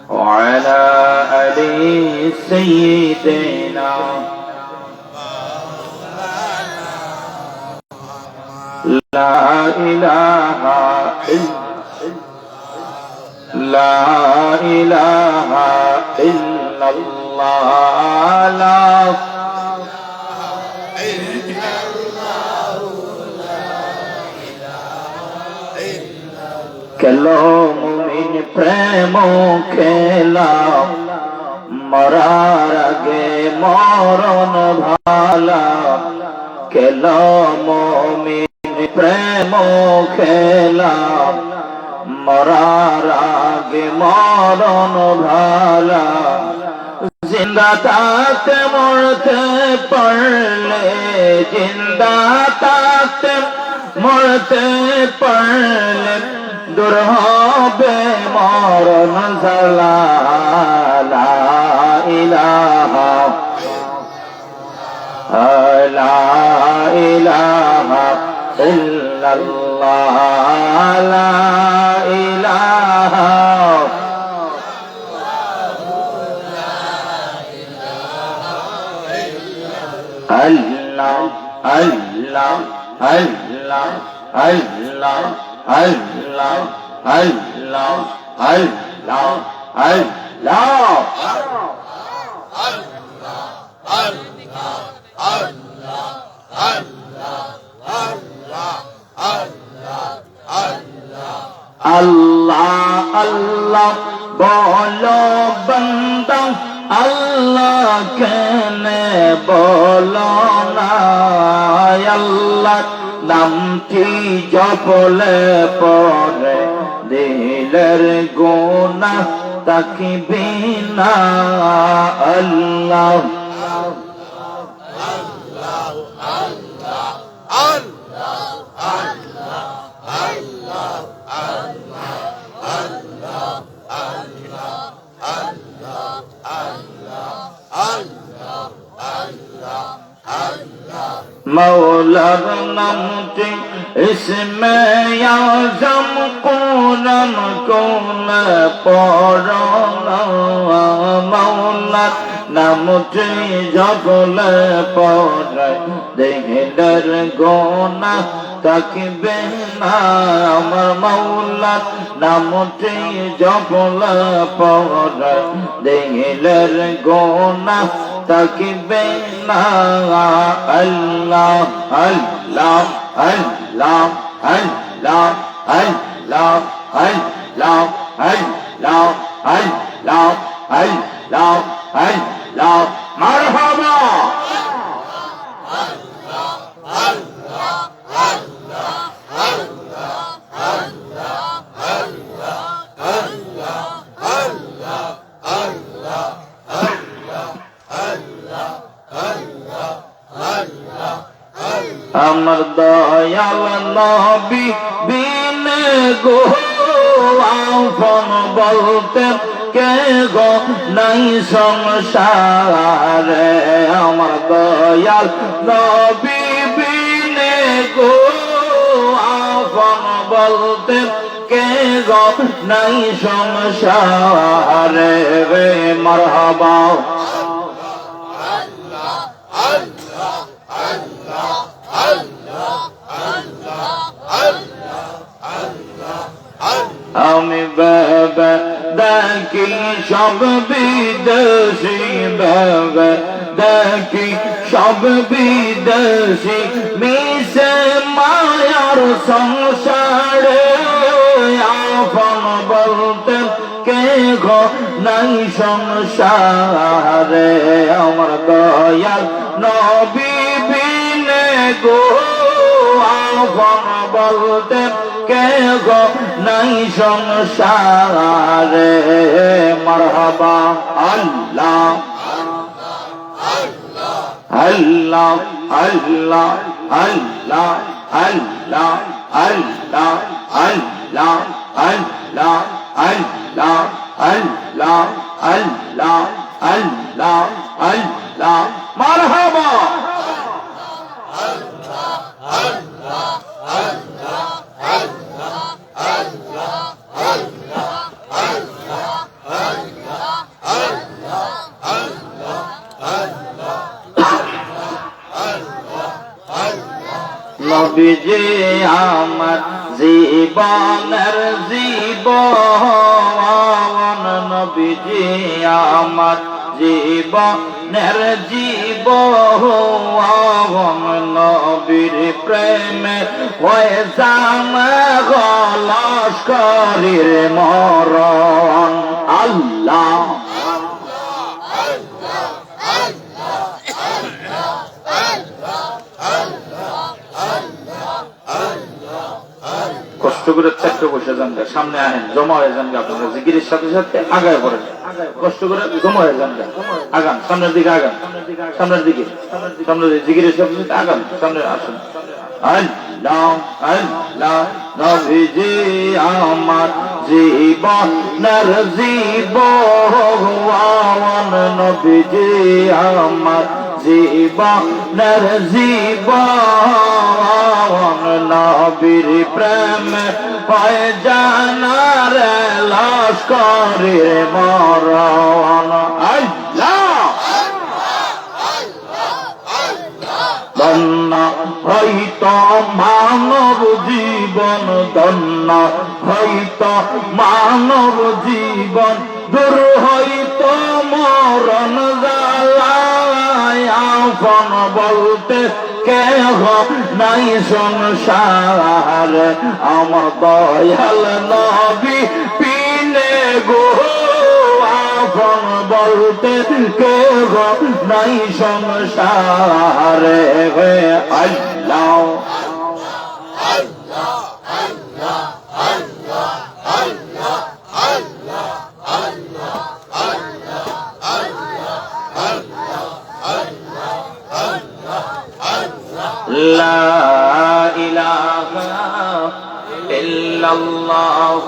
وعلى آل سيدنا لا إله إلا الله খেলো মুমিন প্রেম খেলা মরার আগে মরণ ভালা খেলো মুমিন প্রেম খেলা মরার আগে মরণ ভালা জিন্দা থাকতে মরতে পারলে জিন্দা থাকতে মরতে পারলে দূর হবে মরণ জ্বালা লা ইলাহা ইল্লাল্লাহ লা ইলাহা আল্লাহ আল্লাহ আল্লাহ আল্লাহ আল্লাহ আল্লাহ আল্লাহ আল্লাহ আল্লাহ আল্লাহ বলো বান্দা আল্লাহ কেনে বলো না আল্লাহ নামটি জপলে পরে দিলের গুনাহ তাকবে না আল্লাহ মৌলার নামটি ইসমে আযম কোরআন কোন পড়না মৌলার নামটি জপলে পড়ে দিলের গুনাহ তাকবে না আমার মৌলার নামটি জপলে পড়ে দিলের গুনাহ তাকবে না আল্লাহ আল্লাহ আল্লাহ আল্লাহ আল্লাহ আল্লাহ আল্লাহ আল্লাহ আল্লাহ আল্লাহ মারহাবা আমার দয়াল নবী বিন গো আপন বলতে কে গো নাই সংসারে আমার দয়াল নবী বিন গো আপন বলতে কে গো নাই সংসারে রে মারহাবা আমি বাবা দেখি সব বিদেশি বাবা দেখি সব বিদেশি মিশে মায়ার সংসারে আপন বলতে কে গো নাই সংসারে আমার দয়াল নবী বিনে গো আপন বলতে কে গো নাই সংসারে মারহাবা আল্লাহ আল্লাহ আল্লাহ আল্লাহ আল্লাহ আল্লাহ আল্লাহ আল্লাহ আল্লাহ আল্লাহ আল্লাহ আল্লাহ আল্লাহ মারহাবা আল্লাহ আল্লাহ আল্লাহ আল্লাহ নবীজি আমার জীবনের জীবন, নবীজি আমার জীবনের জীবন, নবীর প্রেমে হয়ে যাম লস্করের মরণ। আল্লাহ কষ্ট করে চারটে বসে যান, সামনে আহেন, জমা হয়ে যান, আপনারা জিকিরের সাথে সাথে আগায় পড়েন, কষ্ট করে জমা হয়ে যান, আগান, সামনের দিকে আগান, সামনের দিকে, সামনের জিকিরের সাথে সাথে আগান, সামনে আসুন। আল্লাহ আল্লাহ নবীজি আমার জীবনের জীবন, নবীজি আমার জীবনের জীবন, নবীর প্রেম হয় জানার লস্করের মরণ। আল্লাহ ধন্য হইত মানব জীবন, ধন্য হইত মানব জীবন, দূর হইত মরণ জ্বালায়, আপন বলতে কেহ নাই সংসার, আমার দয়াল নবী পিনে গো, আপন বলতে কেহ নাই সংসারে। আল্লাহ লা ইলাহা ইল্লাল্লাহ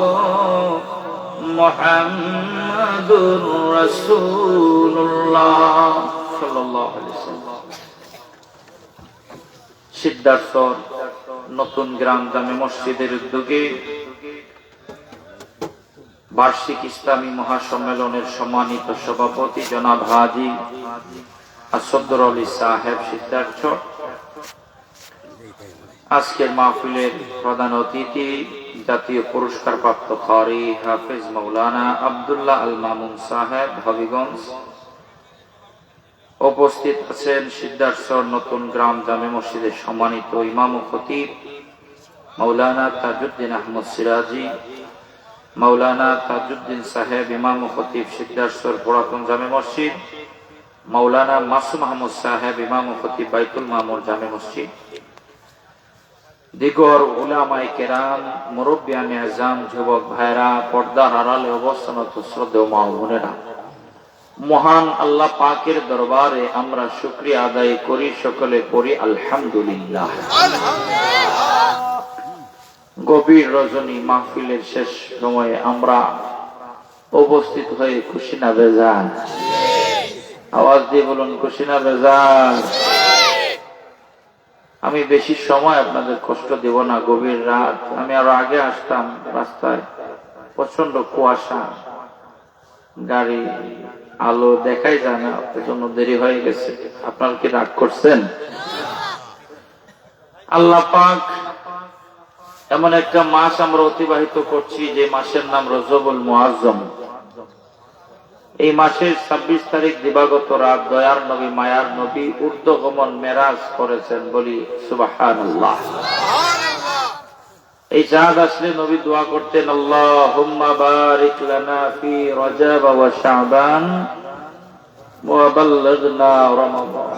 মুহাম্মাদুর রাসূলুল্লাহ সাল্লাল্লাহু আলাইহি ওয়াসাল্লাম। সিদ্ধার্থ নতুন গ্রাম জামে মসজিদের উদ্যোগে বার্ষিক ইসলামী মহাসম্মেলনের সম্মানিত সভাপতি জনাব হাজী আসদুর আলী সাহেব সিদ্ধার্থ, আজকের মাহফিলের প্রধান অতিথি জাতীয় পুরস্কার প্রাপ্ত কারি হাফেজ মাওলানা আব্দুল্লাহ আল মামুন সাহেব হবিগঞ্জ, উপস্থিত আছেন সিদ্ধার্থ নতুন গ্রাম জামে মসজিদের সম্মানিত ইমাম ও খতিব মাওলানা তাজউদ্দিন আহমদ সিরাজি, মাওলানা তাজউদ্দিন সাহেব ইমাম ও খতিব সিদ্ধার্থর পুরাতন জামে মসজিদ, মাওলানা মাসুম আহমদ সাহেব ইমাম ও খতিব বাইতুল মামুর জামে মসজিদ, দিগর উলামায়ে কেরাম, মুরব্বিয়ানে আযম, যুবক ভাইরা, পর্দার আড়ালে অবস্থানত শ্রদ্ধেয় মা ও বোনেরা, মহান আল্লাহ পাকের দরবারে আমরা শুকরিয়া আদায় করি, সকলে পড়ি আলহামদুলিল্লাহ। গভীর রজনী মাহফিলের শেষ সময়ে আমরা উপস্থিত হয়ে খুশি না বেজার? আওয়াজ দিয়ে বলুন খুশি না বেজার? আমি বেশি সময় আপনাদের কষ্ট দেব না, গভীর রাত, আমি আরো আগে আসতাম, রাস্তায় প্রচন্ড কুয়াশা, গাড়ি আলো দেখাই যায় না, এজন্য দেরি হয়ে গেছে। আপনারা কি রাগ করছেন? আল্লাহ পাক এমন একটা মাস আমরা অতিবাহিত করছি যে মাসের নাম রজবুল মুআজ্জম। এই মাসের 26 তারিখ দিবাগত রাত দয়ার নবী মায়ার নবী ঊর্ধ্বগমন মেরাজ করেছেন, বলি সুবহানাল্লাহ। এই চাঁদ আসলে নবী দোয়া করতেন, আল্লাহুম্মা বারিক লানা ফি রজব ওয়া শাবান ওয়া বাল্লিগনা রমাদান।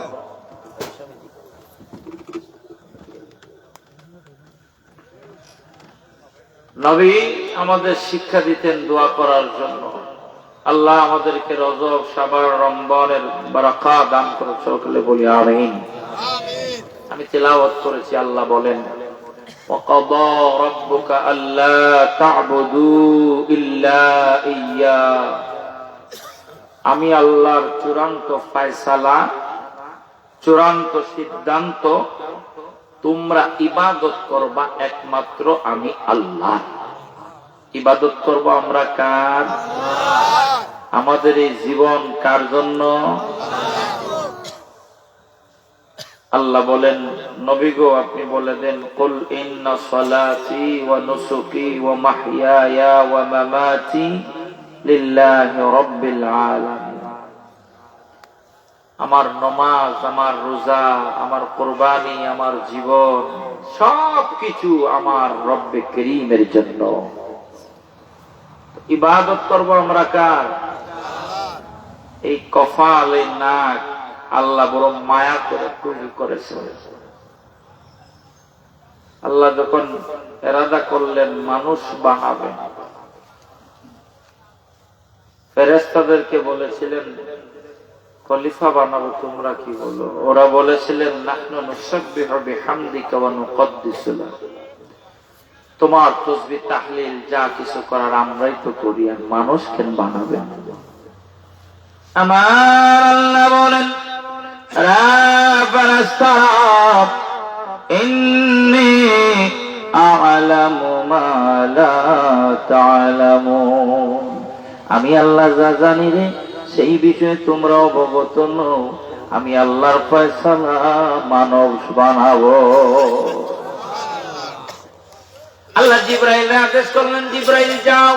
নবী আমাদের শিক্ষা দিতেন দোয়া করার জন্য। আল্লাহ আমাদেরকে রজব, শাবান, রমজানের বারাকা দান করো, সকলে বলি আমিন। আমি তিলাওয়াত করেছি, আল্লাহ বলেন وَقَضَى رَبُّكَ أَلَّا تَعْبُدُوا إِلَّا إِيَّاهُ। আমি আল্লাহর চূড়ান্ত ফায়সালা, চূড়ান্ত সিদ্ধান্ত, তোমরা ইবাদত করবা একমাত্র আমি আল্লাহ। ইবাদত করব আমরা কার? আমাদের এই জীবন কার জন্য? আল্লাহ বলেন নবী গো আপনি বলে দেন, কুল ইন্না সালাতি ওয়া নুসুকি ওয়া মাহইয়ায়া ওয়া মামাতি লিল্লাহি রাব্বিল আলামিন। আমার নামাজ, আমার রোজা, আমার কুরবানি, আমার জীবন সবকিছু আমার রব্বে করিমের জন্য। ইবাদত করব আমরা কার? এই কপাল, এই নাক আল্লাহ বড় মায়া করে তৈরি করেছে। আল্লাহ যখন এরাদা করলেন মানুষ বানাবেন, ফেরেশতাদেরকে বলেছিলেন খলিফা বানাবো, তোমরা কি বলো? ওরা বলেছিলেন নাহনু নুসাব্বিহু বিহামদিকা ওয়া নুকদ্দিসু লাক, তোমার তাসবিহ তাহলিল যা কিছু করার আমরাই তো করি, আর মানুষ কেন বানাবেন? আমার আল্লাহ বলেন রাব্বানা আস্তাগফির ইন্নী আ'লামু মা লা তা'লামুন, আমি আল্লাহ যা জানি রে সেই বিষয়ে তোমরা অবগত নও, আমি আল্লাহর ফয়সালা মানব বানাবো। আল্লাহ জিবরাইল আদেশ করলেন, জিবরাইল যাও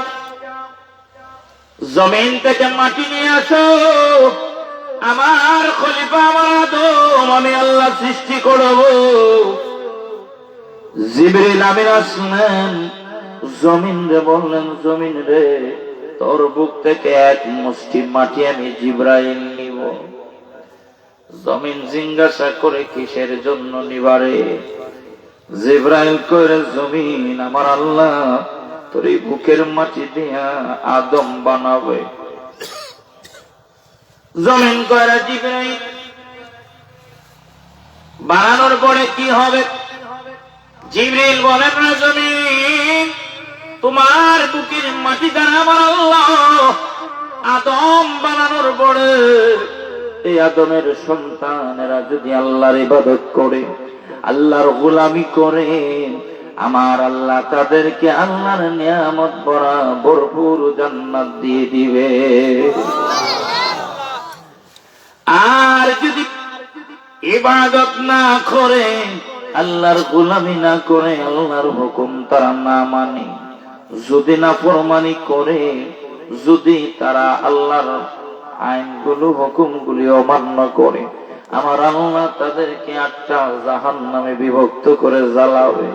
জমিন থেকে মাটি নিয়ে আসো, আমার খলিফা আমার আদম আমি আল্লাহ সৃষ্টি করব। জিবরাইল আমিন আসলেন, জমিন রে বললেন, জমিন রে তোর বুক থেকে এক মুষ্টি মাটি আমি জিবরাইল নিব। জমিন জিজ্ঞাসা করে কিসের জন্য নিবারে? জিবরাইল কইরে, জমিন আমার আল্লাহ তোর এই বুকের মাটি দিয়া আদম বানাবে। জমিন কইরে, জিবরাইল বানানোর পরে কি হবে? জিবরাইল বলেন না, জমিন তোমার বুকের মাটি দ্বারা আমার আল্লাহ আদম বানানোর পরে এই আদমের সন্তানেরা যদি আল্লাহর ইবাদত করে, আল্লাহর গোলামি করে, আমার আল্লাহ তাদেরকে আল্লাহর নিয়ামত ভরা ভরপুর জান্নাত দিয়ে দিবে। আর যদি ইবাদত না করে, আল্লাহর গোলামি না করে, আল্লাহর হুকুম তারা না মানে, যদি না ফরমানি করে, যদি তারা আল্লাহর আইনগুলো হুকুমগুলি অমান্য করে, আমার আল্লাহ তাদেরকে 8টা জাহান্নামে বিভক্ত করে জ্বালাবে।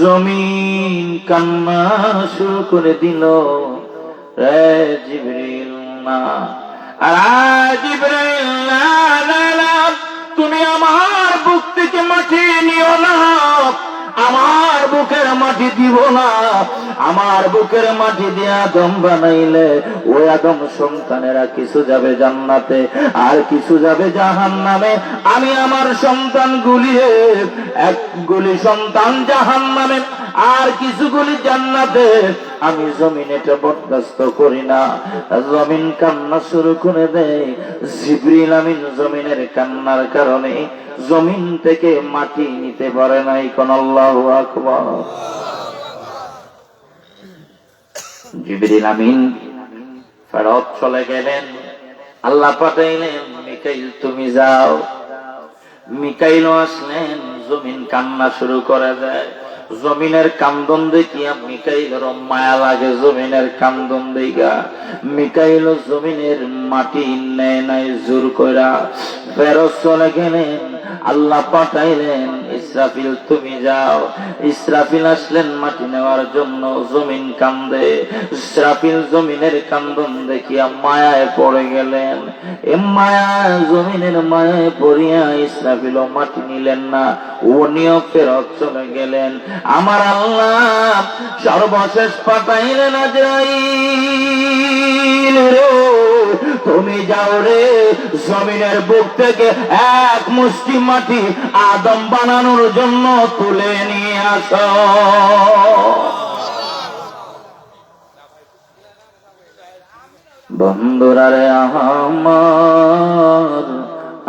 জমিন কান্না শুরু করে দিল, রে জিবরিল না, আর জিবরিল না, তুমি আমার বুক থেকে মাটি নিও না, আমার বুকের মাটি দিব না। আমার বুকের মাটি দিয়ে আদম বানাইলে ওই আদম সন্তানেরা কিছু যাবে জান্নাতে, আর কিছু যাবে জাহান্নামে। আমি আমার সন্তান গুলিয়ে, এক গুলি সন্তান জাহান্নামে, আর কিছু গুলি জান্নাতে। আমি জমিন এটা বরদাস্ত করি না। জমিন কান্না শুরু করে দেয়। জিবরিল আমিন জমিনের কান্নার কারণে জমিন থেকে মাটি নিতে পারে নাই। কোন আল্লাহু আকবার। জিবরিল আমিন ফেরত চলে গেলেন। আল্লাহ পাঠাইলেন, মিকাইল তুমি যাও। মিকাইল আসলেন, জমিন কান্না শুরু করে দেয়। জমিনের কান্দন দেখিয়া মিকাইলের মায়া লাগে। জমিনের কান্দন দেখা মিকাইল জমিনের মাটি নেয় নাই জোর কইরা। ফেরত চলে গেলেন। আল্লাহ পাঠাইলেন, ইসরাফিল তুমি যাও। ইসরাফিল আসলেন মাটি নেওয়ার জন্য। জমিন কান্দে। ইসরাফিল জমিনের কান্দন দেখিয়া মায়ায় পড়ে গেলেন। এ মায়া, জমিনের মায়ায় পড়িয়া ইসরাফিল মাটি নিলেন না, উনিও ফেরত চলে গেলেন। আমার আল্লাহ সর্বশেষ পাঠাইলেন, আজরাইল রে তুমি যাও রে, জমিনের বুক থেকে এক মুষ্টি মাটি আদম বানানোর জন্য তুলে নিয়ে আসো। বন্ধুরা রে আমার,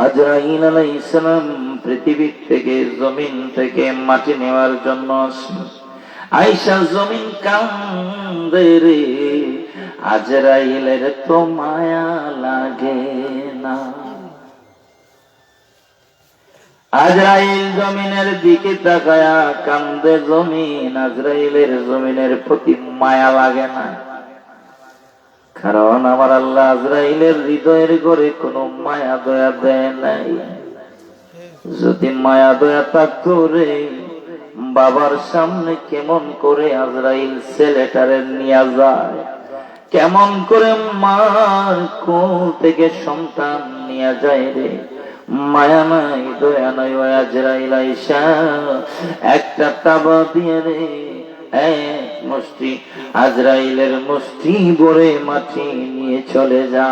আজরাইল আলাইহিস সালাম পৃথিবী থেকে, জমিন থেকে মাটি নেওয়ার জন্য আয়েশা জমিন কান্দে রে। আজরাইলের তো মায়া লাগে না। আজরাইল জমিনের দিকে তাকায়া কান্দে জমিন। আজরাইলের জমিনের প্রতি মায়া লাগে না, কারণ আমার আল্লাহ আজরাইলের হৃদয়ের ঘরে কোনো মায়া দয়া দেয় নাই। যদি মায়া দয়া থাকতো রে, বাবার সামনে কেমন করে আজরাইল ছেলেটারে নিয়ে যায়, কেমন করে মার কোল থেকে সন্তান নিয়ে যায় রে। মায়া নাই দয়া নাই, ওই আজরাইল আইসা একটা তাবা দিয়ে রে এক মুষ্টি আজরাইলের মুষ্টি ভরে মাটি নিয়ে চলে যা।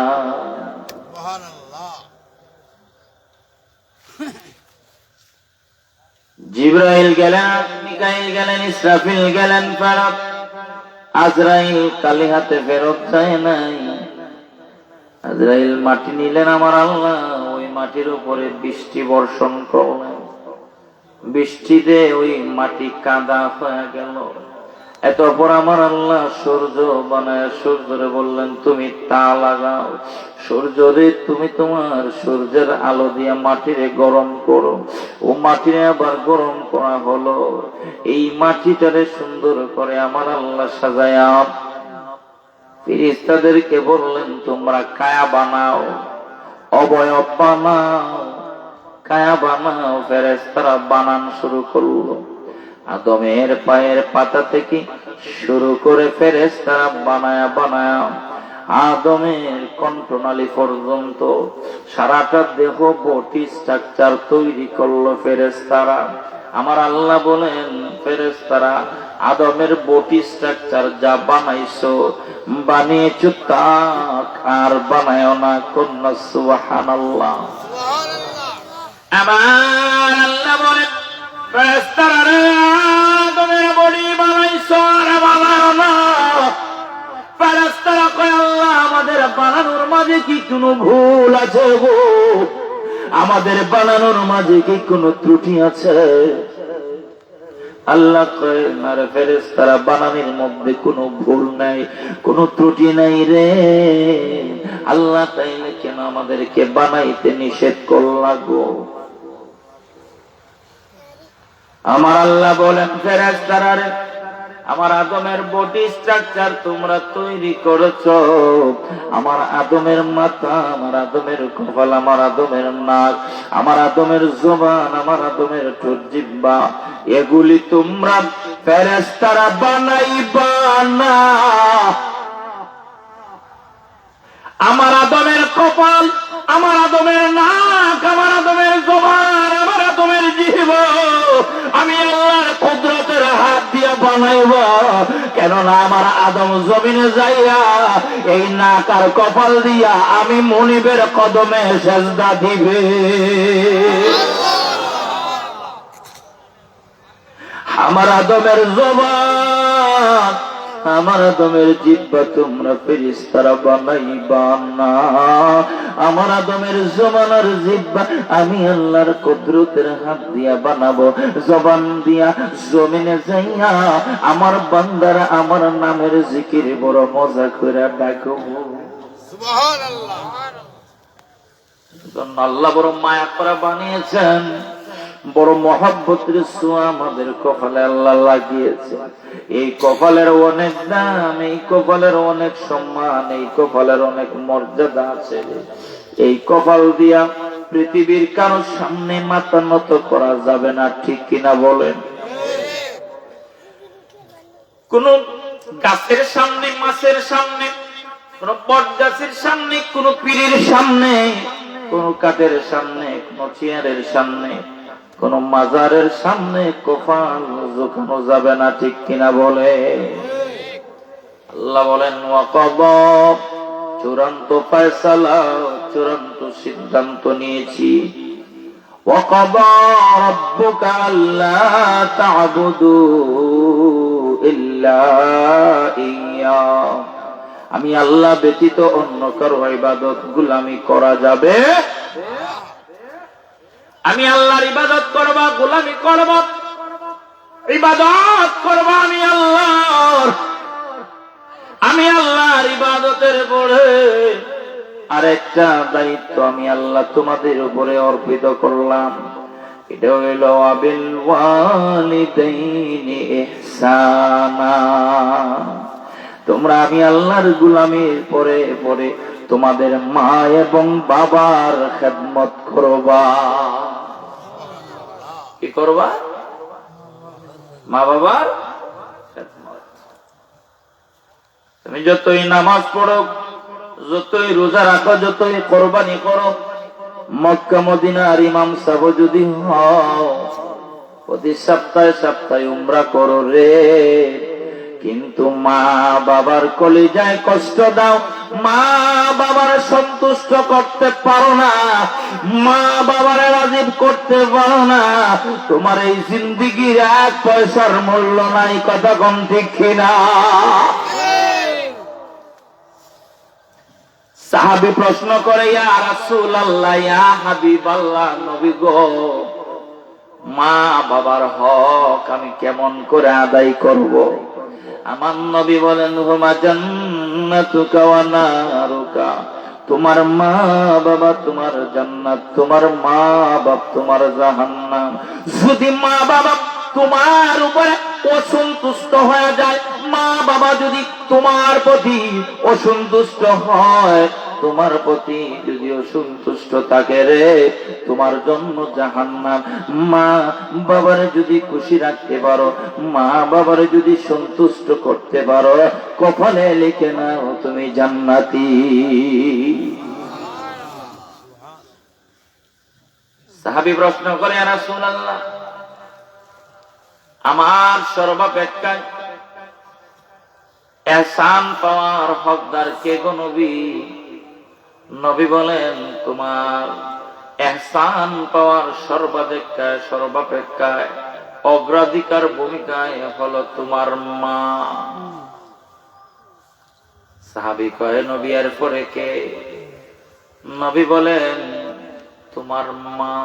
জিবরাইল গেলেন, মিকাইল গেলেন, ইসরাফিল গেলেন ফেরত। আজরাইল খালি হাতে ফেরত যায় নাই। আজরাইল মাটি নিলেন, আমার আল্লাহ ওই মাটির উপরে বৃষ্টি বর্ষণ করলেন। বৃষ্টিতে ওই মাটি কাদা হয়ে গেল। এতপর আমার আল্লাহ সূর্য বানায় সূর্যরে বললেন, তুমি তা লাগাও। সূর্যরে তুমি তোমার সূর্যের আলো দিয়ে মাটিরে গরম করো। ও মাটিরে আবার গরম করা হলো। এই মাটিটারে সুন্দর করে আমার আল্লাহ সাজায়া ফেরেশতাদেরকে বললেন, তোমরা কায়া বানাও, অবয়ব বানাও, কায়া বানাও। ফেরেশতারা বানান শুরু করলো। আদমের পায়ের পাতা থেকে শুরু করে ফেরেশতারা বানায়া বানায়া আদমের কণ্ঠনালী পর্যন্ত সারাটা দেহ বডি স্ট্রাকচার তৈরি করলো ফেরেশতারা। আমার আল্লাহ বলেন, ফেরেশতারা আদমের বডি স্ট্রাকচার যা বানাইছো, বানিয়েছো তা আর বানায় না। কন্যা সুবহানাল্লাহ। আমার আল্লাহ বলেন, ফেরেশতারা আদমের বডি বানাইছো আর বানায় না। ফেরেশতারা কয়, আল্লাহ আমাদের বানানোর মাঝে কি কোনো ভুল আছে গো? আমাদের বানানোর মাঝে কি কোনো ত্রুটি আছে? আল্লাহ কয়, না রে ফেরেশতারা, বানানোর মধ্যে কোনো ভুল নাই, কোনো ত্রুটি নাই রে। আল্লাহ তাইলে কেন আমাদেরকে বানাইতে নিষেধ করলা গো? আমার আল্লাহ বলেন, ফেরেশতারা রে, আমার আদমের বডি স্ট্রাকচার তোমরা তৈরি করেছো। আমার আদমের মাথা, আমার আদমের কপাল, আমার আদমের নাক, আমার আদমের জবান, আমার আদমের ঠোঁট, জিহ্বা, এগুলি তোমরা ফেরেশতারা বানাইবা না। আমার আদমের কপাল, আমার আদমের নাক, আমার আদমের জবান, আমার আদমের জিহ্বা আমি আল্লাহর কুদরতের হাত দিয়ে বানাইব। কেননা আমার আদম জমিনে যাইয়া এই নাক আর কপাল দিয়া আমি মুনিবের কদমে সেজদা দিবে। আমার আদমের জবান, আমার আদমের জিহ্বা তোমরা ফেরেশতারা বানাইবা না। আমার আদমের জবান আর জিহ্বা আমি আল্লাহর কুদরতের হাত দিয়া বানাবো। জবান দিয়া জমিনে যাইয়া আমার বান্দারা আমার নামের জিকির বড় মজা করে ডাকবো। সুবহানাল্লাহ। আল্লাহ বড় মায়া করে বানিয়েছেন, বড় মহব্বতের ছোঁয়া আমাদের কপালে আল্লাহ লাগিয়েছে। এই কপালের অনেক দাম, এই কপালের অনেক সম্মান, এই কপালের অনেক মর্যাদা আছে। এই কপাল দিয়া পৃথিবীর কারোর সামনে মাথা নত করা যাবে না, ঠিক কিনা বলেন? কোন গাছের সামনে, মাছের সামনে, কোন বট গাছের সামনে, কোন পীরের সামনে, কোন কাঠের সামনে, কোন চেয়ারের সামনে, কোন মাজারের সামনে কপাল ঝুঁকানো যাবে না, ঠিক কিনা বলে? আল্লাহ বলেন, ওয়াকাদা, চূড়ান্ত ফয়সালা, চূড়ান্ত সিদ্ধান্ত নিয়েছি। ওয়াকাদা রাব্বুকা আল্লা তা'বুদু ইল্লা ইয়্যা, আমি আল্লাহ ব্যতীত অন্য কারো ইবাদত গোলামি করা যাবে। আমি আল্লাহর ইবাদত করবা, গোলামি করবা, ইবাদত করবা আমি আল্লাহর। আমি আল্লাহর ইবাদতের পরে আরেকটা দায়িত্ব আমি আল্লাহ তোমাদের উপরে অর্পিত করলাম। এটা হইল আবিল ওয়ালিদাইনি ইহসানা। তোমরা আমি আল্লাহর গোলামির পরে পরে তোমাদের মা এবং বাবার খেদমত করবা। কি করবা? মা বাবার খেদমত। তুমি যতই নামাজ পড়ো, যতই রোজা রাখো, যতই কোরবানি করো, মক্কা মদিনার ইমাম সাহেব যদি হও, প্রতি সপ্তাহে সপ্তাহে উমরা করো রে, কিন্তু মা বাবার কলিজায় কষ্ট দাও, মা বাবার সন্তুষ্ট করতে পারো না, মা বাবার রাজি করতে পারো না, তোমার এই জিন্দেগির এক পয়সার মূল্য নাই। কথা কম ঠিক কিনা? সাহাবী প্রশ্ন করে, ইয়া রাসূলুল্লাহ, ইয়া হাবিবাল্লাহ, নবী গো, মা বাবার হক আমি কেমন করে আদায় করব? আমার নবী বলেন, হুমা জান্নাতুকা ওয়া নারুকা, তোমার মা বাবা তোমার জান্নাত, তোমার মা বাবা তোমার জাহান্নাম। যদি মা বাবা তোমার উপরে অসন্তুষ্ট হয়ে যায়, মা বাবা যদি তোমার প্রতি অসন্তুষ্ট হয়, তোমার প্রতি যদি অসন্তুষ্ট থাকে রে, তোমার জন্য জাহান্নাম। মা বাবারে যদি খুশি রাখতে পারো, মা বাবারে যদি সন্তুষ্ট করতে পারো, কপালে লিখে নাও তুমি জান্নাতি। সাহাবী প্রশ্ন করে, ইয়া রাসূলুল্লাহ, আমার সর্বাপেক্ষায় ইহসান পাওয়ার হকদার কে গো নবী? নবী বলেন, তোমার ইহসান পাওয়ার সর্বাপেক্ষায় অগ্রাধিকার ভূমিকায় হলো তোমার মা। সাহাবী কয়, নবী এর পরে কে? নবী বলেন, তোমার মা।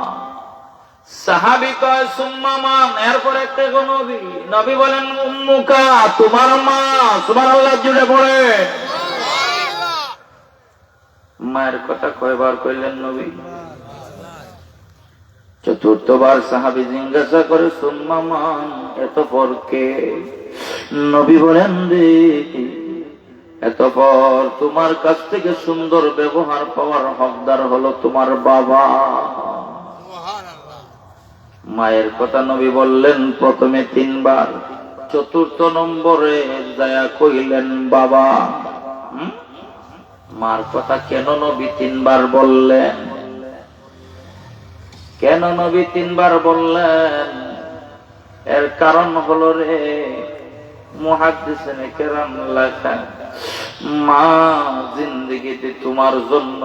সাহাবী কয়, সুম্মা মান? এরপরে কে গো নবী? নবী বলেন, উম্মুকা, তোমার মা। সুবহানাল্লাহ জুড়ে পড়ে। মায়ের কথা কয়বার কইলেন নবী? চতুর্থবার সাহাবী জিজ্ঞাসা করে, সুম্মা মান? এতপর কে? নবী বলেন, রে এতপর তোমার কাছ থেকে সুন্দর ব্যবহার পাওয়ার হকদার হলো তোমার বাবা। মায়ের কথা নবী বললেন প্রথমে 3 বার, চতুর্থ নম্বরে যায়া কইলেন বাবা। মার কথা কেন নবী 3 বার বললেন? কেন নবী 3 বার বললেন? এর কারণ হলো রে, মুহাদ্দিসিনে কেরাম লেখেন, মা জিন্দেগিতে তোমার জন্য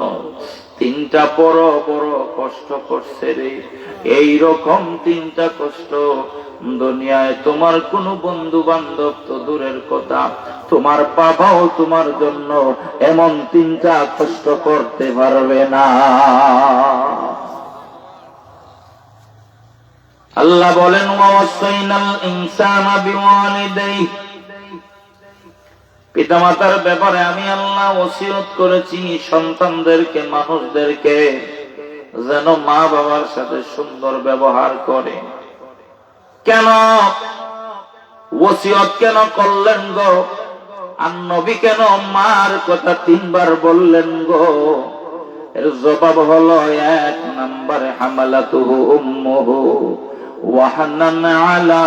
3টা বড় বড় কষ্ট করছে রে। এইরকম 3টা কষ্ট দুনিয়ায় তোমার কোন বন্ধু বান্ধব তো দূরের কথা, তোমার বাবাও তোমার জন্য এমন 3টা কষ্ট করতে পারবে না। আল্লাহ বলেন, ওয়াসাইনাল ইনসানা বিওয়ালিদাইহি, পিতামাতার ব্যাপারে আমি আল্লাহ ওসিয়ত করেছি সন্তানদেরকে, মানুষদেরকে, যেন মা বাবার সাথে সুন্দর ব্যবহার করে। কেন ওসিয়ত কেন করলেন গো? আর নবী কেন মার কথা 3 বার বললেন গো? এর জবাব হলো, 1 নম্বরে হামালাতুহু উম্মুহু ওয়াহানান আলা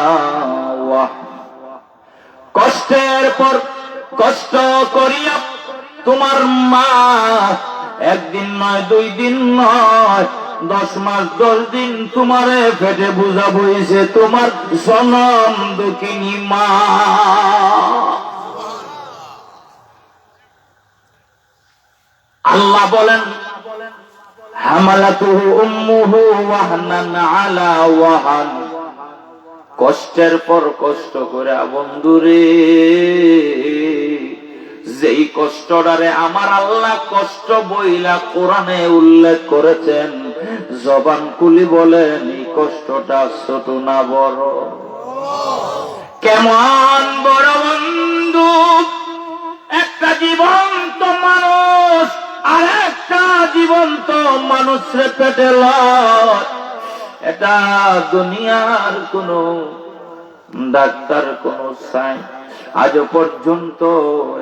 ওয়াহন, কষ্টের পর কষ্ট করিয়া তোমার মা 1 দিন নয়, 2 দিন নয়, 10 মাস 10 দিন তোমারে পেটে বোঝা বইছে তোমার জনম দুঃখিনী মা। আল্লাহ বলেন, হামালাতুহু উম্মুহু ওয়াহনান আলা ওয়াহান, কষ্টের পর কষ্ট করে বন্ধুরে, যেই কষ্টটারে আমার আল্লাহ কষ্ট বইলা কোরআনে উল্লেখ করেছেন, জবান খুলি বলেন এই কষ্টটা ছোট না বড়? কেমন বড় বন্ধু, একটা জীবন্ত মানুষ আর একটা জীবন্ত মানুষের পেটে লয়, এটা দুনিয়ার কোন ডাক্তার, কোন সায়েন্স আজও পর্যন্ত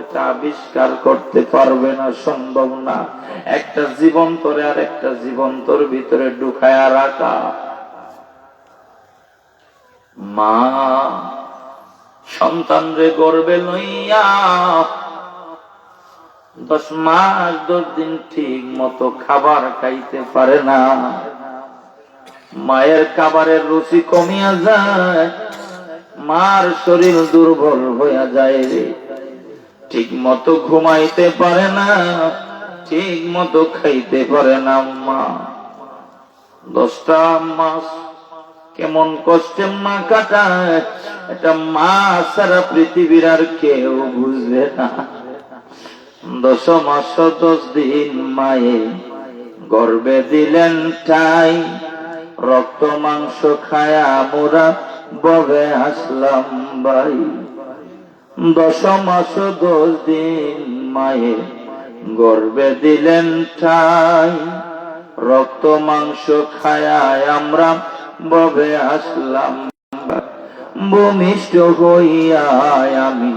এটা আবিষ্কার করতে পারবে না, সম্ভব না। একটা জীবন্তরে আর একটা জীবন্তর ভিতরে ঢুকায়া রাখা। মা সন্তানরে গর্বে লইয়া 10 মাস 10 দিন ঠিক মতো খাবার খাইতে পারে না। মায়ের খাবারের রুচি কমিয়া যায়, মার শরীর দুর্বল হইয়া যায় রে। ঠিক মতো ঘুমাইতে পারে না, ঠিক মতো খাইতে পারে না। মা 10টা মাস কেমন কষ্টে মা কাটায়, এটা মা সারা পৃথিবীর আর কেউ বুঝবে না। 10 মাস 10 দিন মায়ে গর্বে দিলেন ঠাই, রক্ত মাংস খায়া মোরা ববে আসলাম ভাই। 10 মাস 10 দিন মায়ে গর্বে দিলেন ঠাই, রক্ত মাংস খায়া আমরা ববে আসলাম। ভূমিষ্ঠ হইয়া আমি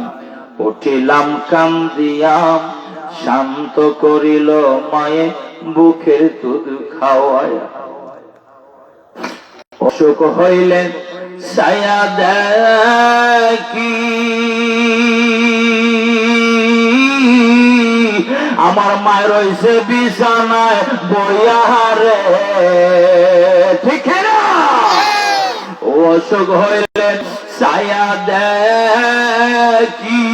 উঠিলাম কান্দিয়াম, শান্ত করিল মায়ে বুকের দুধ খাওয়ায়া। অসুখ হইলে ছায়া দেখি আমার মায়ের রয়েছে বিছানায় বইয়ারে, ঠিক না? অসুখ হইলে ছায়া দেখি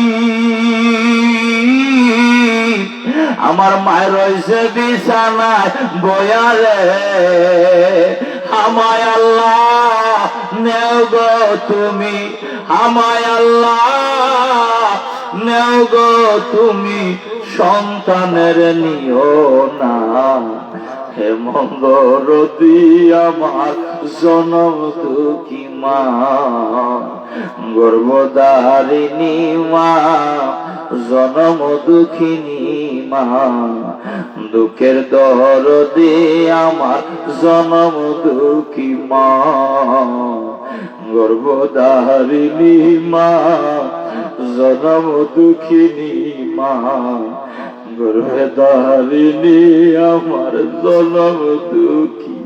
আমার মায়ের রয়েছে বিছানায় বইয়ারে। আমায় আল্লাহ নেও গো তুমি, আমায় আল্লাহ নেও গো তুমি, সন্তানের নিও না। হে মঙ্গরতি আমার জনম দুঃখী মা, গর্ভধারিণী মা, জনম দুঃখিনী মা, দুঃখের দরদি আমার জনম দুঃখী মা, গর্ভধারিণী মা, জনম দুঃখিনী মা, গর্ভধারিণী আমার জনম দুঃখী।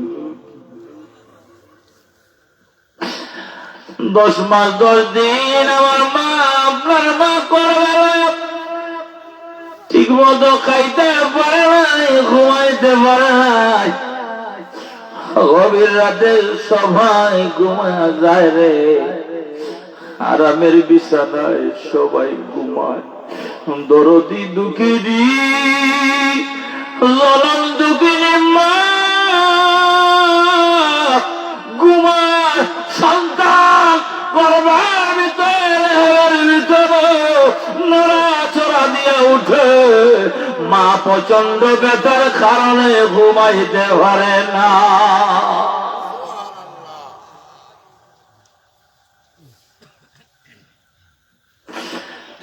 10 মাস 10 দিন আমার মা আপনার মা করবে, ঠিক মতো খাইতে পারে নাই, ঘুমাইতে পারে নাই। গভীর রাতে সবাই ঘুমায় যায় রে, আরামের বিছানায় সবাই ঘুমায়। দরদি দুঃখিনী জনম দুঃখিনী মা ঘুমায়, সন্তান গর্ভের ভিতরে নড়াচড়া দিয়ে উঠে। মা প্রচন্ড ব্যথার কারণে ঘুমাইতে পারে না।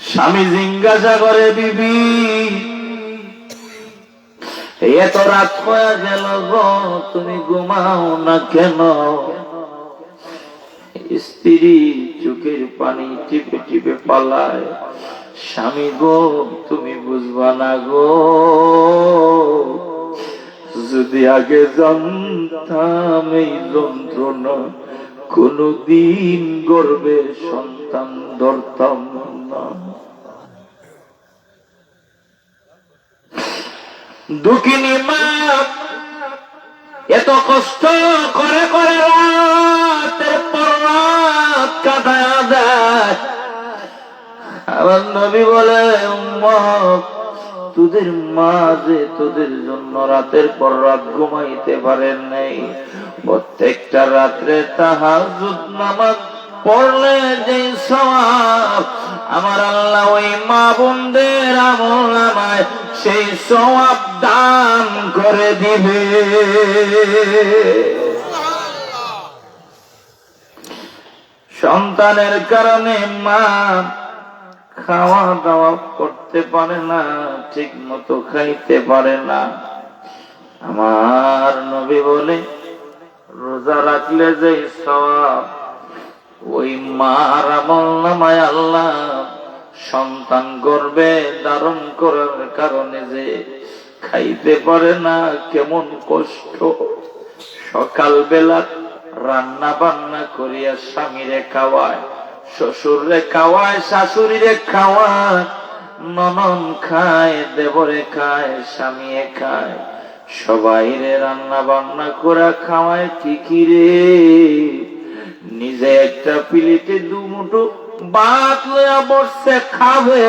স্বামী জিজ্ঞাসা করে, বিবি এত রাত হয়ে গেল গো, তুমি ঘুমাও না কেন? স্ত্রী চোখের পানি টিপে টিপে পালায়, স্বামী গো তুমি বুঝবা না গো, যদি আগে জানতাম এই যন্ত্রণা কোনদিন গর্বে সন্তান ধরতাম না। দুঃখিনী মা এত কষ্ট করে করে রাতের পর রাত কাটায়া দেয়। আমার নবী বলে, উম্মত তোদের মা যে তোদের জন্য রাতের পর রাত ঘুমাইতে পারেন নাই, প্রত্যেকটা রাত্রে তাহাজ্জুদ নামাজ পড়লে যে সওয়াব আমার আল্লাহ ওই মা বোনদের আমলনামায় সেই সওয়াব দান করে দিবে। সন্তানের কারণে মা খাওয়া দাওয়া করতে পারে না, ঠিক মতো খাইতে পারে না। আমার নবী বলে, রোজা রাখলে যে সওয়াব, ওই মার আমল নামায় আল্লাহ সন্তান গর্ভে ধারণ করার কারণে যে খাইতে পারে না, কেমন কষ্ট। সকাল বেলা রান্না বান্না করিয়া স্বামীরে খাওয়ায়, শ্বশুরে খাওয়ায়, শাশুড়িরে খাওয়ায়, ননদ খায়, দেবরে খায়, স্বামীয়ে খায়, সবাইরে রান্না বান্না করে খাওয়ায় ঠিকই রে, নিজে একটা প্লেটে দুমুঠো ভাত লইয়া বসছে খাবে,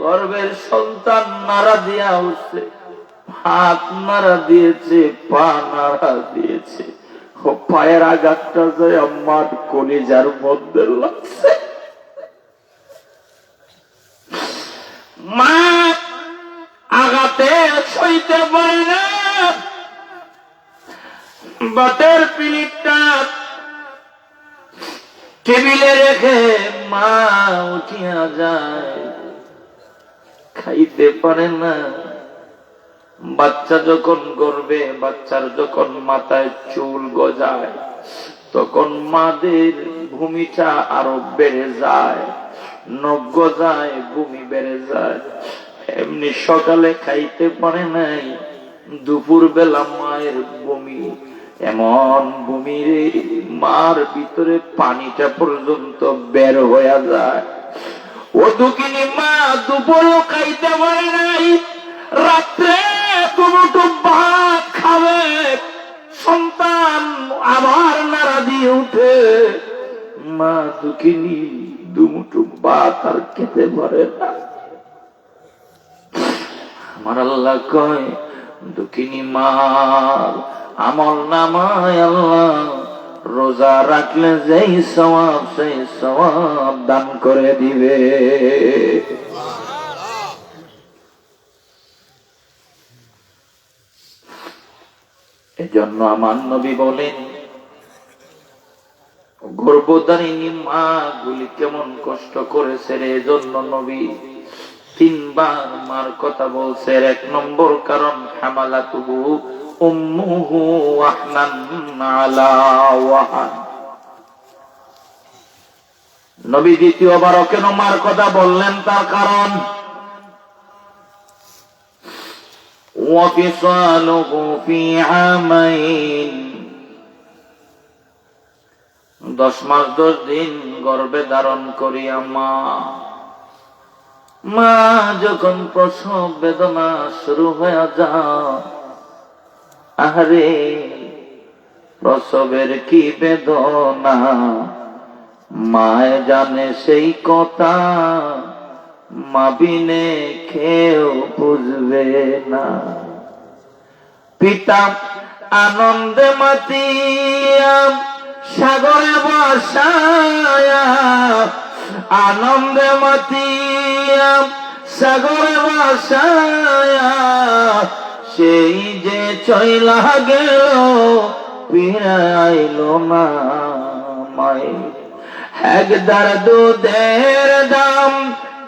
গর্ভের সন্তান নাড়া দিয়া উঠছে, হাত নাড়া দিয়েছে, পা নাড়া দিয়েছে, ও পায়ের আঘাতটা যে আমার কলিজার মধ্যে লাগছে। মা আঘাতে সইতে পারে না, বাতের পিলিটটা টেবিলে রেখে মা উঠিয়া যায়, খাইতে পারে না। বাচ্চা যখন গর্ভে, বাচ্চার যখন মাথায় চুল গজায়, তখন মাদের ভূমিটা আরো বেড়ে যায়, নখ গজায়, ভূমি বেড়ে যায়। এমনি সকালে খাইতে পারে নাই, দুপুর বেলা মায়ের বমি, এমন বমি রে, মার ভিতরে পানিটা পর্যন্ত বের হয়ে যায়। ও দুঃখিনী মা দুপুরও খাইতে পারে নাই, রাত্রে দুটো ভাত খাবে, সন্তান আবার নাড়া দিয়ে উঠে, মা দুঃখিনী দুমুঠো ভাত আর খেতে পারে না। আমার আল্লাহ কয়, দুঃখিনী মা আমল নামায় আল্লাহ রোজা রাখলে যেই সওয়াব, সেই সওয়াব দান করে দিবে। এজন্য আমার নবী বলেন, গর্ভধারিণী মা গুলি কেমন কষ্ট করেছে রে। এজন্য নবী 3 বার মার কথা বলছে। এক নম্বর কারণ হামালাতুহু উম্মুহু ওয়াহনান আলা ওয়াহান। নবী দ্বিতীয়বার কেন মার কথা বললেন, তার কারণ ওয়াফিসালুহু ফি আমাইন, 10 মাস 10 দিন গর্ভে ধারণ করিয়া মা যখন প্রসব বেদনা শুরু হয়ে যায়, আহারে প্রসবের কি বেদনা মায় জানে সেই কথা, মা বিনে কেউ বুঝবে না। পিতা আনন্দে মাতিয়া সাগরে বসায়া, আনন্দে মাতিয়া সাগরে বসায়া, সেই যে চইলা গেল ফিরাইল না মাই। একদার দুধের দাম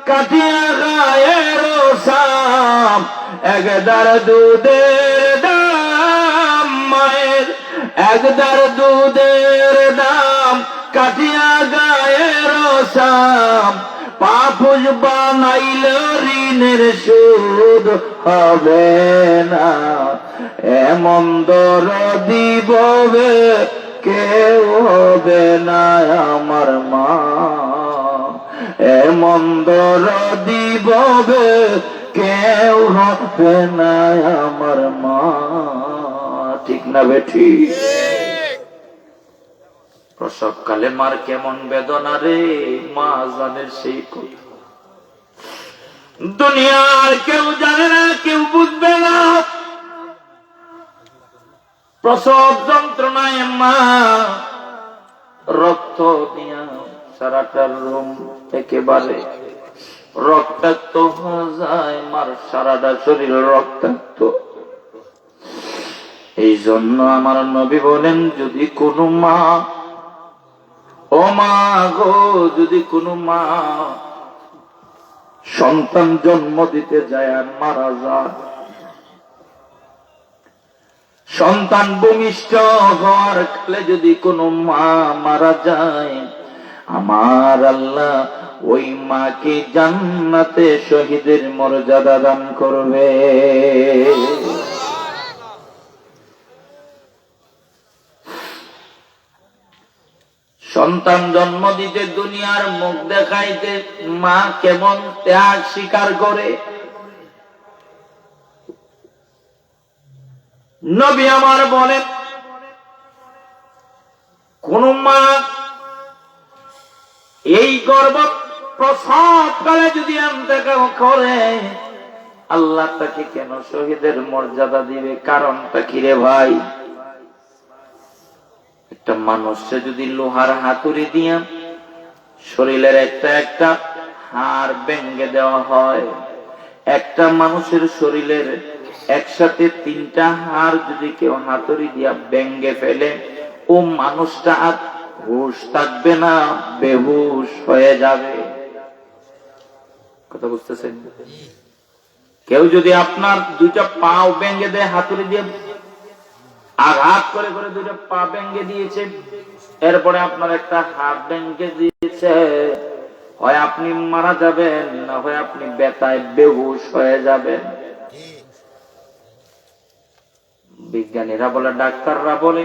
কাটিয়া গায়ের সাম, একদার দুধের দাম মায়ের, একদার দুধের দাম কাটিয়া গায়ের সাম, পাপুষ বানাইল ঋণের সুদ হবে না। এমন দরদি ববে কেউ হবে না আমার মা, এমন দরদি ববে কেউ হবে না আমার মা। ঠিক না বেঠি? প্রসবকালে মার কেমন বেদনা রে, মা জানে সেই কথা। দুনিয়ার কেউ জানে না, কেউ বুঝবে না। প্রসব যন্ত্রণায় মা রক্ত দিয়া সারাটা রুম একেবারে রক্তাক্ত হয়ে যায়, মার সারাটা শরীর রক্তাক্ত। এই জন্য আমার নবী বলেন, যদি কোনো মা, ও মা গো, যদি কোনো মা সন্তান জন্ম দিতে যায় আর মারা যায়, সন্তান ভূমিষ্ঠ হওয়ার কালে যদি কোনো মা মারা যায়, আমার আল্লাহ ওই মাকে জান্নাতে শহীদের মর্যাদা দান করবে। সন্তান জন্ম দিতে, দুনিয়ার মুখ দেখাইতে মা কেমন ত্যাগ স্বীকার করে। নবী আমার বলেন, কোন মা এই গর্ভ প্রসব কালে যদি ইন্তেকাল করে, আল্লাহ তাকে কেন শহীদের মর্যাদা দিবে? কারণটা কি রে ভাই? একটা মানুষকে যদি লোহার হাতুড়ি দিয়া শরীরের একটা একটা হাড় ভেঙে দেওয়া হয়, একটা মানুষের শরীরের একসাথে 3টা হাড় যদি কেউ হাতুড়ি দিয়া ভেঙে ফেলে, ও মানুষটা আর হুঁশ থাকবে না, বেহুশ হয়ে যাবে। কথা বুঝতেছেন? কেউ যদি আপনার 2টা পাও ভেঙে দেয়, হাতুড়ি দিয়ে আঘাত করে করে 2টা পা ভেঙে দিয়েছে, এরপরে আপনার একটা হাত ভেঙে দিয়েছে, হয় আপনি মারা যাবেন, না হয় আপনি ব্যথায় বেহুশ হয়ে যাবেন। বিজ্ঞানীরা বলে, ডাক্তাররা বলে,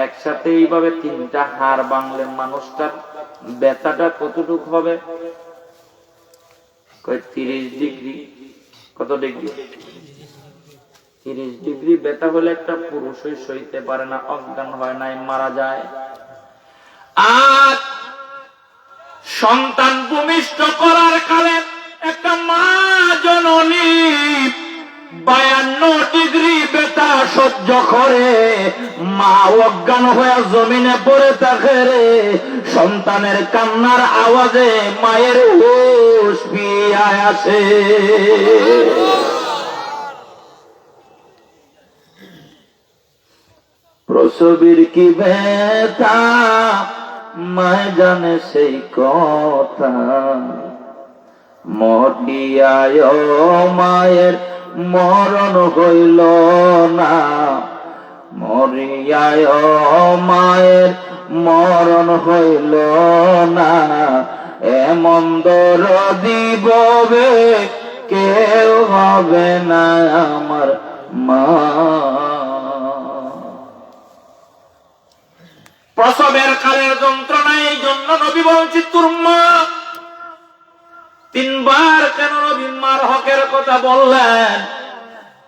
একসাথে এইভাবে 3টা হাড় ভাঙলে মানুষটার ব্যথাটা কতটুকু হবে? 30 ডিগ্রি। কত ডিগ্রি? 30 ডিগ্রি ব্যথা হলে একটা পুরুষই সইতে পারে না, অজ্ঞান হয় নাই, মারা যায়। আর সন্তান ভূমিষ্ঠ করার কালে একটা মা জননী 52 ডিগ্রি ব্যথা সহ্য করে, মা অজ্ঞান হয়ে জমিনে পড়ে থাকে রে। সন্তানের কান্নার আওয়াজে মায়ের হুঁশ ফিরে আসে। প্রসবের কি ব্যথা মায় জানে সেই কথা, মরিয়ায় মায়ের মরণ হইল না, মরিয়ায় মায়ের মরণ হইল না, এমন দরদি ববে কেউ হবে না আমার মা। প্রসবের কালের যন্ত্রণা, এই জন্য নবী বলছি তোর মা। 3বার কেন নবী মার হকের কথা বললেন?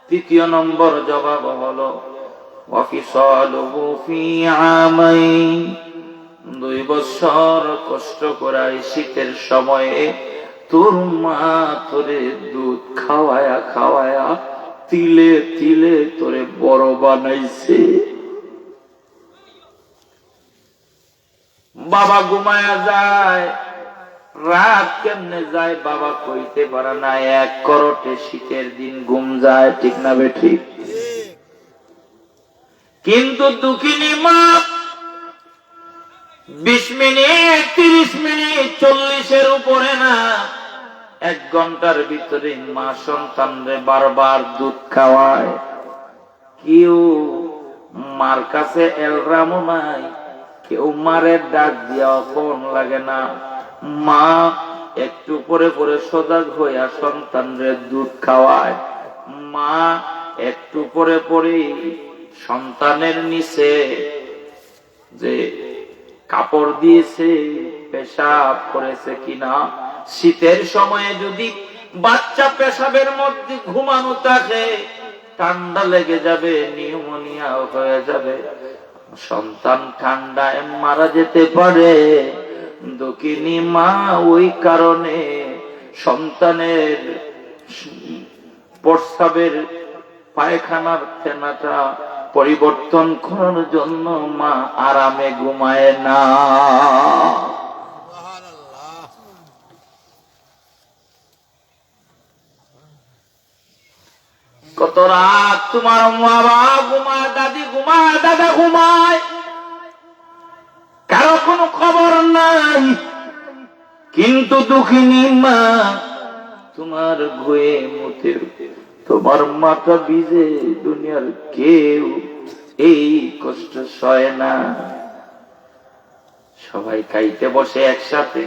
3য় নম্বর জবাব হলো, ওয়াফিসালুহু ফি আমাইন, 2 বছর কষ্ট করে শীতের সময়ে তোর মা তোরে দুধ খাওয়ায়া খাওয়ায়া তিলে তিলে তোরে বড় বানাইছে। বাবা ঘুমায়া যায়, রাত কেমনে যায় বাবা কইতে পারে না, 1 করোটে শীতের দিন ঘুম যায়, ঠিক না বেঠিক? কিন্তু দুঃখিনী মা 20 মিনিট 30 মিনিট 40-এর উপরে না, 1 ঘন্টার ভিতরে মা সন্তানরে বারবার দুধ খাওয়ায়। কেউ মার কাছে এলরামও নাই, কেউ মারে ডাক দিয়া ফোন লাগে না। মা একটু পরে পরে সজাগ হইয়া সন্তানরে দুধ খাওয়ায়। মা একটু পরে পরে সন্তানের নিচে যে কাপড় দিয়েছে পেশাব করেছে কিনা। শীতের সময়ে যদি বাচ্চা পেশাবের মধ্যে ঘুমানো থাকে, ঠান্ডা লেগে যাবে, নিউমোনিয়া হয়ে যাবে, সন্তান ঠান্ডায় মারা যেতে পারে। দুঃখিনী মা ওই কারণে সন্তানের প্রস্রাবের পায়খানার ফেনাটা পরিবর্তন করার জন্য মা আরামে ঘুমায় না। কত রাত তোমার মা বাবা ঘুমায়, দাদি ঘুমায়, দাদা ঘুমায়, কারো কোনো খবর নাই। কিন্তু দুঃখিনী মা তোমার ঘুয়ে মুতে তোমার মাথা ভিজে, দুনিয়ার কেউ এই কষ্ট সয় না। সবাই খাইতে বসে একসাথে,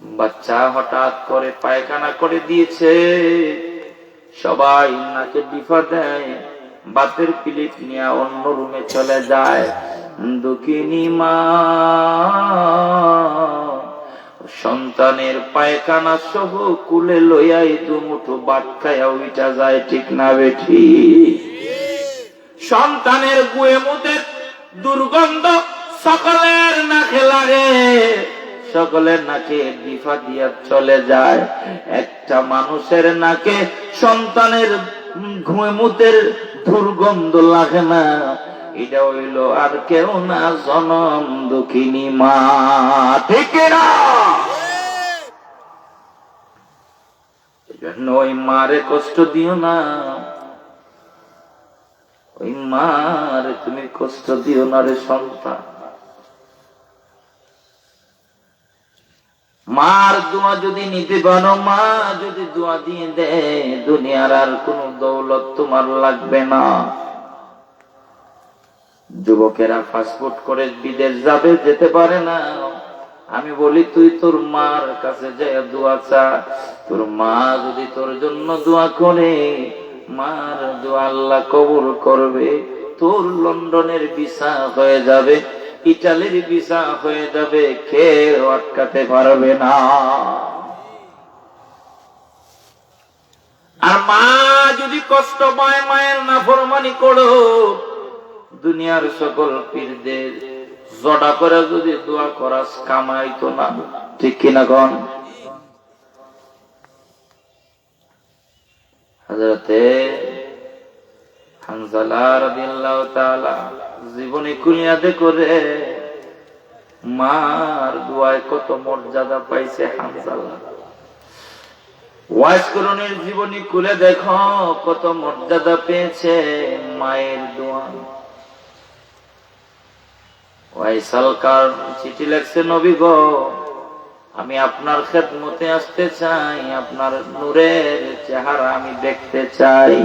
বাচ্চা হঠাৎ করে পায়খানা করে দিয়েছে, সবাই নাকে ডিফা দেয়, বাতের প্লেট নিয়ে অন্য রুমে চলে যায়। দুঃখিনী মা সন্তানের পায়খানা সহ কুলে লইয়াই দুমুঠো ভাত খাইয়া উইটা যায়, ঠিক না বেঠি? সন্তানের গুয়ে মুদের দুর্গন্ধ সকলের নাকে লাগে, সকলের নাকে ডিফা দিয়া চলে যায়। একটা মানুষের নাকে সন্তানের গুয়ে মুদের দুর্গন্ধ লাগে না, এটা হইল আর কেউ না, জনম দুঃখিনী মা, ঠিক না? এজন্য ওই মারে কষ্ট দিও না, ওই মারে তুমি কষ্ট দিও না রে সন্তান। মার দোয়া যদি নিতে পারো, মা যদি দোয়া দিয়ে দেয়, দুনিয়ার আর কোন দৌলত তোমার লাগবে না। যুবকেরা ফাস্টফুড করে বিদেশ যাবে, যেতে পারে না। আমি বলি তুই তোর মার কাছে যে দোয়া চা, তোর মা যদি তোর জন্য দোয়া করে, মার দোয়া আল্লাহ কবুল করবে। তোর লন্ডনের ভিসা হয়ে যাবে, ইটালির ভিসা হয়ে যাবে, কেউ আটকাতে পারবে না। আর মা যদি কষ্ট পায়, মায়ের নাফরমানি করো, দুনিয়ার সকল পীরদের জড়া করে যদি দোয়া করাস, কামাইতো না, ঠিক কিনা কোন? হযরতে হানজালা রাদিয়াল্লাহু তাআলা জীবনী কুলিয়াতে করে মার দোয়ায় কত মর্যাদা পাইছে হানজালা। ওয়াইস করণের জীবনী খুলে দেখো কত মর্যাদা পেয়েছে মায়ের দোয়া। ওয়াইসালকার চিঠি লেখছে, নবী গো, আমি আপনার খেদমতে আসতে চাই, আপনার নূরের চেহারা আমি দেখতে চাই।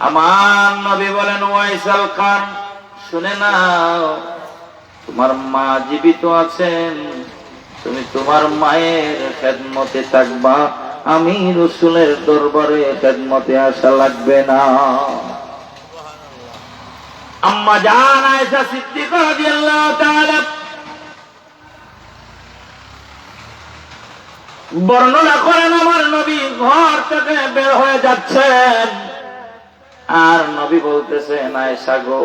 আমার নবী বলেন, ওয়াইসাল খান শুনে নাও, তোমার মা জীবিত আছেন, তুমি তোমার মায়ের খেদমতে থাকবা, আমি রাসূলের দরবারে খেদমতে আসা লাগবে না। আম্মা জান আয়েশা সিদ্দিকা রাদিয়াল্লাহু তাআলা বর্ণনা করেন, আমার নবী ঘর থেকে বের হয়ে যাচ্ছেন, আর নবী বলতেছেন, আয়েশা গো,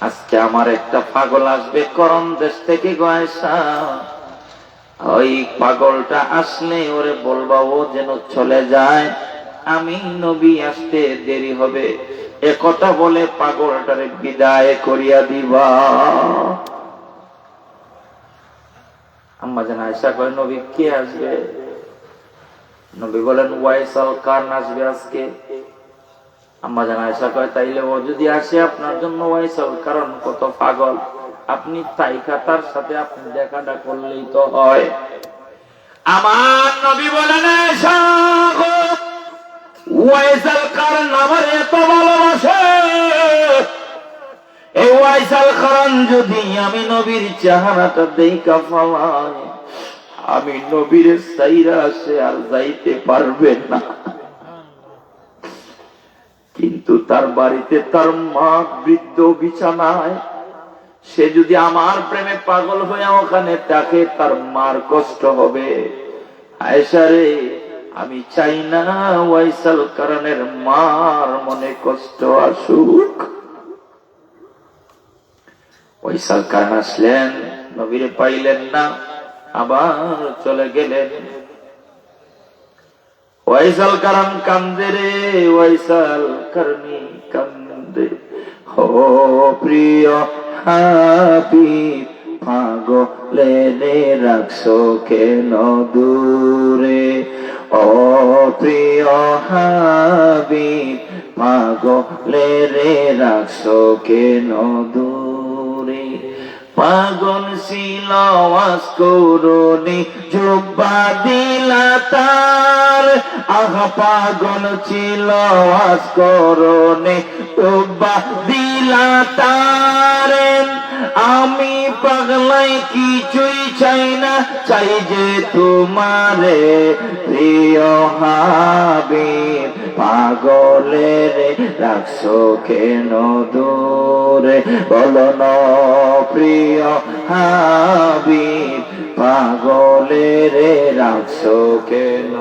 আজকে আমার একটা পাগল আসবে করম দেশ থেকে গো আয়েশা, ওই পাগলটা আসলে ওরে বলবা ও যেন চলে যায়, আমি নবী আসতে দেরি হবে, একথা বলে পাগলটারে বিদায় করিয়া দিবা। আম্মা জান আয়েশা কয়, নবী কে আসবে? নবী বলেন, ওয়াইসাল কারন আসবে আজকে। আম্মা জান আয়েশা কয়, তাইলে ও যদি আসে, আপনার জন্য ওয়াইসাল কারণ কত পাগল, আপনি তাইকা তার সাথে আপনি দেখাটা করলেই তো হয়। আমার নবী বলেন, আয়েশা গো, ওয়াইসাল কারণ আমার এত ভালোবাসে, এই ওয়াইসাল কারণ যদি আমি নবীর চেহারাটা দেখা ফেলাই, আমি নবীর সাইরা সে আর যাইতে পারবে না। কিন্তু তার বাড়িতে তার মা বৃদ্ধ বিছানায়, সে যদি আমার প্রেমে পাগল হয়ে ওখানে তাকে, তার মার কষ্ট হবে। আয়েশা রে, আমি চাই না ওয়াইসাল কারণের মার মনে কষ্ট আসুক। ওয়াইসাল কারণ আসলেন, নবীরে পাইলেন না, আবার চলে গেলেন। ওয়াইসাল কারণ কান্দে রে, ওয়াইসাল কারণী কান্দে, ও প্রিয় হাবিব, পাগলে রে রাখছো কেন দূরে, ও প্রিয় হাবিব, পাগলে রে রাখছো কেন দূরে, পাগল ছিল ওয়াজ করনি জুব্বা দিলা তার, আহা পাগল ছিল ওয়াজ করনি জুব্বা দিলা তার। আমি পাগলাই কিছুই চাই না, চাই যে তোমারে প্রিয় হাবিব। পাগলের রাখছো কেন দূরে, বলো না প্রিয় হাবিব। পাগলের রাখছো কেন,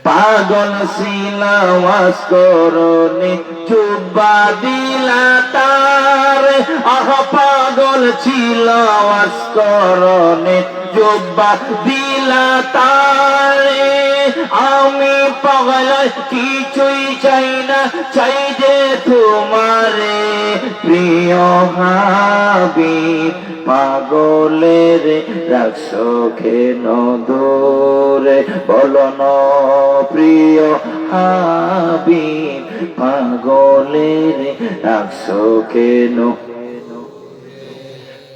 পাগল ছিলা ওয়াজ করনি জুব্বা দিলা তার, আহ পাগল ছিল ওয়াজ করনি জুব্বা দিলা তার। আমি পাগল কিছুই চাই না, চাই যে তোমারে প্রিয় হাবিব। পাগলের রাখছো কেন দূরে, বলো না প্রিয় হাবিব। পাগলের রাখছো কেন,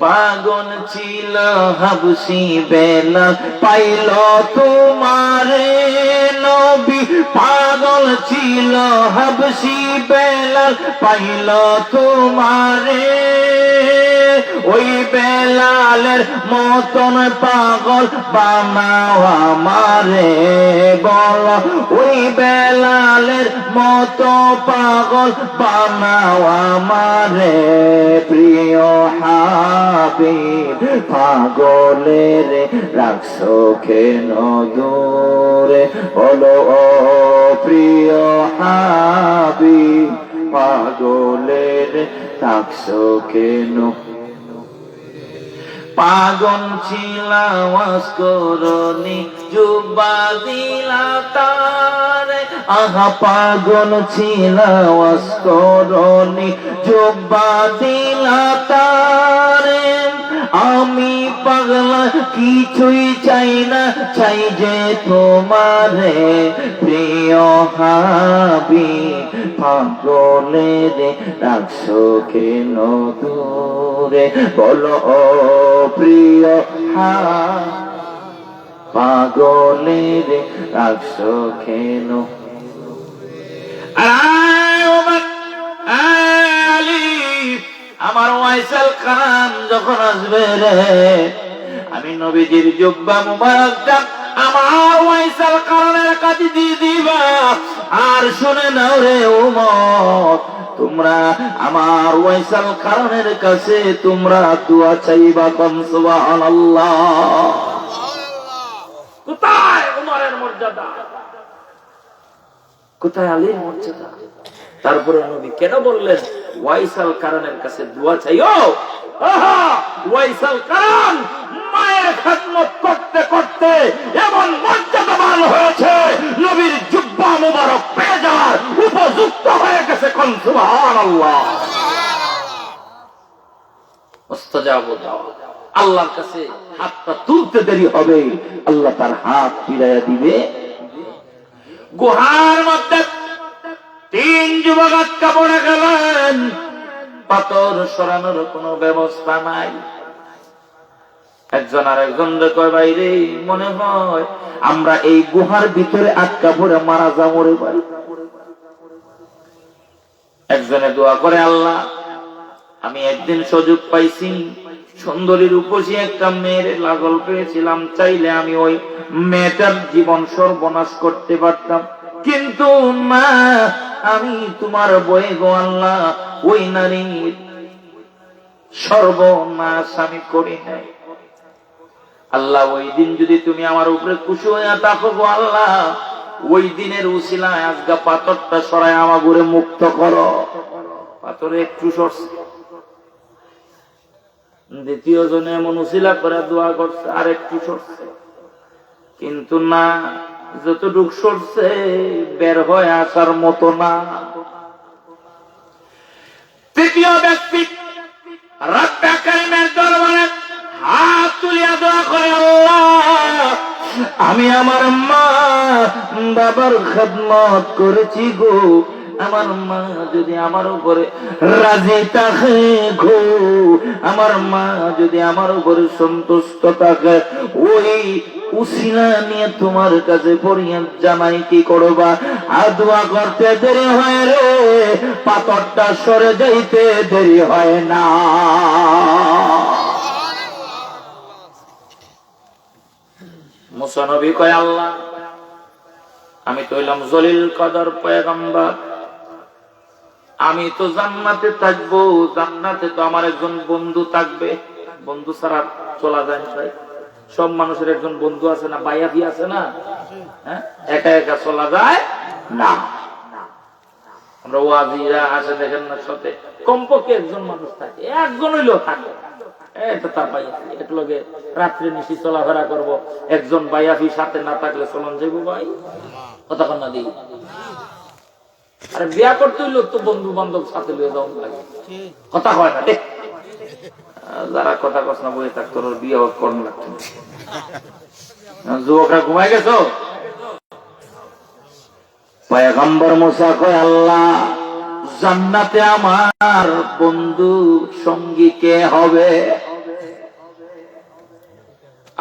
পাগল ছিল হাবশি বেলাল পাইল তোমারে নবী। পাগল ছিল হাবশি বেলাল পাইল তোমারে, ওই বেলালের মতন পাগল বানাও আমারে, বল ওই বেলালের মতো পাগল বানাও আমারে প্রিয় হাবিব। পাগলের রাখছো কেন দূরে, বলো ও প্রিয় হাবিব। পাগলের রাখছো কেন, পাগল ছিলা ওয়াজ করনি জুব্বা দিলা তার, আহা পাগল ছিলা ওয়াজ করনি জুব্বা দিলা তার। আমি পাগলা কিছুই চাই না, চাই যে তোমারে প্রিয় হাবিব। পাগলের রাখছো কেন দূরে, বলো ও প্রিয় হাবিব। পাগলের রাখছো কেন, আমার ওয়াইসাল খান যখন আসবে রে, আমি নবীজির জুব্বা মুবারকটা আমার ওয়াইসাল খানের কাছে দিয়ে দিবা। আর শুনে নাও রে উম্মত, তোমরা আমার ওয়াইসাল খানের কাছে তোমরা দোয়া চাইবা, কোন সুবহানাল্লাহ। কোথায় উমরের মর্যাদা, কোথায় আলীর মর্যাদা? তারপরে নবী কেন বললেন ওয়াইসাল কারণের কাছে দোয়া চাইও? ওয়াইসাল কারণ মায়ের খেদমত করতে করতে এমন মর্যাদাবান হয়েছে, নবীর জুব্বা মুবারক পেয়ে যাওয়ার উপযুক্ত হয়ে গেছে, কোন সুবহানাল্লাহ। মুস্তাজাব দাওয়া, আল্লাহর কাছে হাতটা তুলতে দেরি হবে, আল্লাহ তার হাত ফিরাইয়া দিবে। গুহার মধ্যে 3 যুবক আটকা পড়ে গেলেন, পাথর সরানোর কোন ব্যবস্থা নাই। একজন আর একজন কয়, বাইরে মনে হয় আমরা এই গুহার ভিতরে আটকা পড়ে মারা যাবো রে ভাই। একজনে দোয়া করে, আল্লাহ আমি একদিন সুযোগ পাইছি, সুন্দরীর উপসী একটা মেয়ের লাগল পেয়েছিলাম, চাইলে আমি ওই মেয়েটার জীবন সর্বনাশ করতে পারতাম, কিন্তু না, আমি তোমার বয়ে গো আল্লাহ ওই নারীর সর্বনাশ আমি করি নাই। আল্লাহ ওই দিন যদি তুমি আমার উপরে খুশি হইয়া থাকো গো আল্লাহ, ওই দিনের উসিলায় আজকা পাথরটা সরাই আমার ঘুরে মুক্ত করো। পাথরে একটু সরছে, দ্বিতীয় জনে এমন উসিলা করে দোয়া করছে, আর একটু সরছে, কিন্তু না, যতটুক সরছে বের হয়ে আসার মতো না। তৃতীয় ব্যক্তি রব্বে কারীমের দরবারে হাত তুলিয়া দোয়া করে, আল্লাহ আমি আমার মা বাবার খেদমত করেছি গো, আমার মা যদি আমার উপরে রাজি থাকে গো, আমার মা যদি আমার উপরে সন্তুষ্ট থাকে, ওই উসিলা নিয়ে তোমার কাছে ফরিয়াদ জানাই কি করবা? দোয়া করতে দেরি হয় রে, পাথরটা সরে যাইতে দেরি হয় না। মুসা নবী কয়, আল্লাহ আমি তো হইলাম জলিল কদর পয়গম্বর, আমি তো জান্নাতে থাকবো, জান্নাতে তো আমার একজন বন্ধু থাকবে। বন্ধু ছাড়া চলা যায় না, সব মানুষের একজন বন্ধু আছে না, বায়াফি আছে না, একা একা চলা যায় না। আমরা ওয়াজিরা আসে দেখেন না, সাথে কমপক্ষে একজন মানুষ থাকে, একজন হইলেও থাকে, এটা তার বায়াফি। একলগে রাত্রে নিশি চলাফেরা করবো, একজন বায়াফি সাথে না থাকলে চলন যাইব ভাই, কতক্ষণ না দিই। আরে বিয়া করতে হইলো তো বন্ধু বান্ধব সাথে লিয়ে যাওয়া লাগে, কথা হয় না রে। যারা কথা কস না বই থাকতো বিয়ে কর্ম লাগতো। যুবকরা ঘুমাই গেছো? পয়গম্বর মুসা কয়, আল্লাহ জান্নাতে আমার বন্ধু সঙ্গী কে হবে?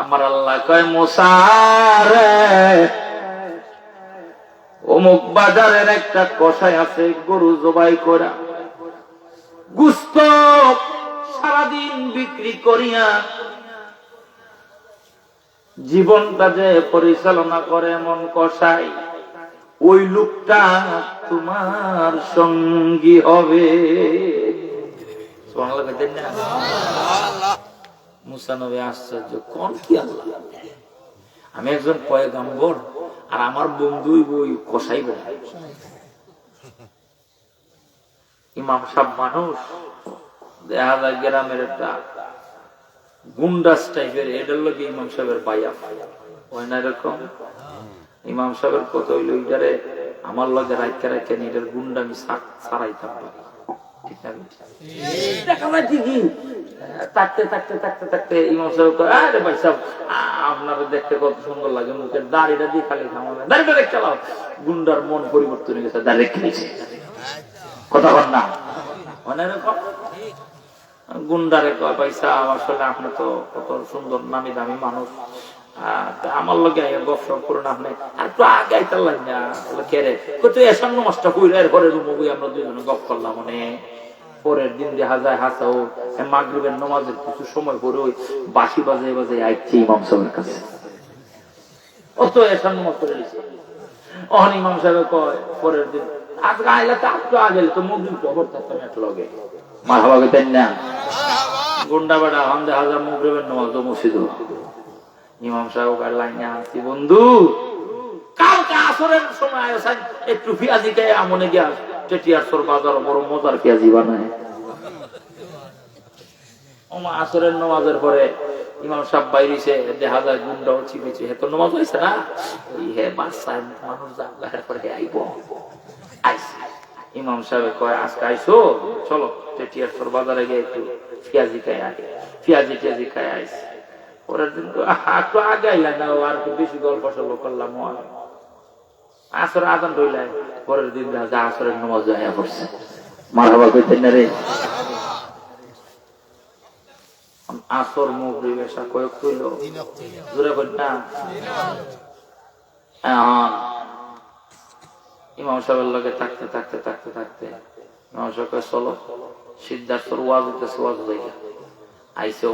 আমার আল্লাহ কয়, মুসা রে, অমুক বাজারের একটা কসাই আছে, গরু জবাই করা গুস্ত সারাদিন বিক্রি করিয়া জীবনটা যে পরিচালনা করে এমন কসাই, ওই লোকটা তোমার সঙ্গী হবে। মুসা নবী আশ্চর্য, কোন কি আল্লাহ, আমি একজন পয়গম্বর আর আমার বন্ধু ওই কসাই বলে। ইমাম সাহেব মানুষ, দেখা যায় গ্রামের একটা গুন্ডাস টাইপের, এটার লোকে ইমাম সাহেবের বাইয়া হয় না এরকম। ইমাম সাহেবের কত হইল, ওইটারে আমার লগে রাখতে রাখেন, এটার গুন্ডা আমি ছাড়াইতাম পারি। আপনারা দেখতে কত সুন্দর লাগে, মুখের দাড়িটা দিয়ে খালি খামাবে, দাড়িটা দেখতে চালাও। গুন্ডার মন পরিবর্তন হয়ে গেছে, দাড়ি খেয়েছে, কথা বল না মানে এরকম। গুন্ডারে কয়, পয়সা আসলে আপনি তো কত সুন্দর নামি দামি মানুষ, আমার লগে গপসপ করুন আপনি, আর একটু আগে আইতাল্লাই না কেরে কত এসান্ন মাসটা কইরা এরপরে রুমবই আমরা দুইজনে গপ করলাম। মানে পরের দিন দেখা যায় হাসাও মাগরিবের নামাজের কিছু সময় পরে ওই বাঁশি বাজে বাজে আইছে ইমাম সাহেবের কাছে, অত এসান্ন মাস করে দিছে। অহন ইমাম সাহেব কয় পরের দিন, আজকে আইলে তো একটু আগে তো মগরিব খবর থাকতাম এক লগে মারহাবা কইতেন না। গুন্ডা বেড়া হন দেখা যায় মগরিবের নামাজ মসজিদ, ইমাম সাহেব লাইনে আসছি, বন্ধু কালকে আসরের সময় আসেন একটু পেঁয়াজি খেয়ে আমনে গিয়া টেটিয়ারসর বাজার বড় মজার পেঁয়াজি বানায়। আসরের নামাজের পরে ইমাম সাহেব বাইরেছে, দেখা যায় গুন্ডাও চিপেছে, হে তো নামাজ হয়েছে না, হে বাসায় মানুষ যার পরে আইব। ইমাম সাহেব কয়, আজকে আইসো, চলো টেটিয়ারসর বাজারে গিয়ে একটু পেঁয়াজি খাই আগে, পেঁয়াজি টেয়াজি খাই আইসি। পরের দিন একটু আগে আইলাম না, আর একটু বেশি গল্প সল্প করলাম, আসর আদান রইলাই। পরের দিন যা আসরের নামাজ আয়া পড়ছে, মারহাবা কইতেন না রে। আসর মাগরিব এশা কয়েক কইল জোরে কই না। ইমাম সাহেবের লগে থাকতে থাকতে থাকতে থাকতে ইমাম সাহেব কয়, চলো সিদ্ধার্থর ওয়াজ হইতেছে, ওয়াজ হইয়া আইসে।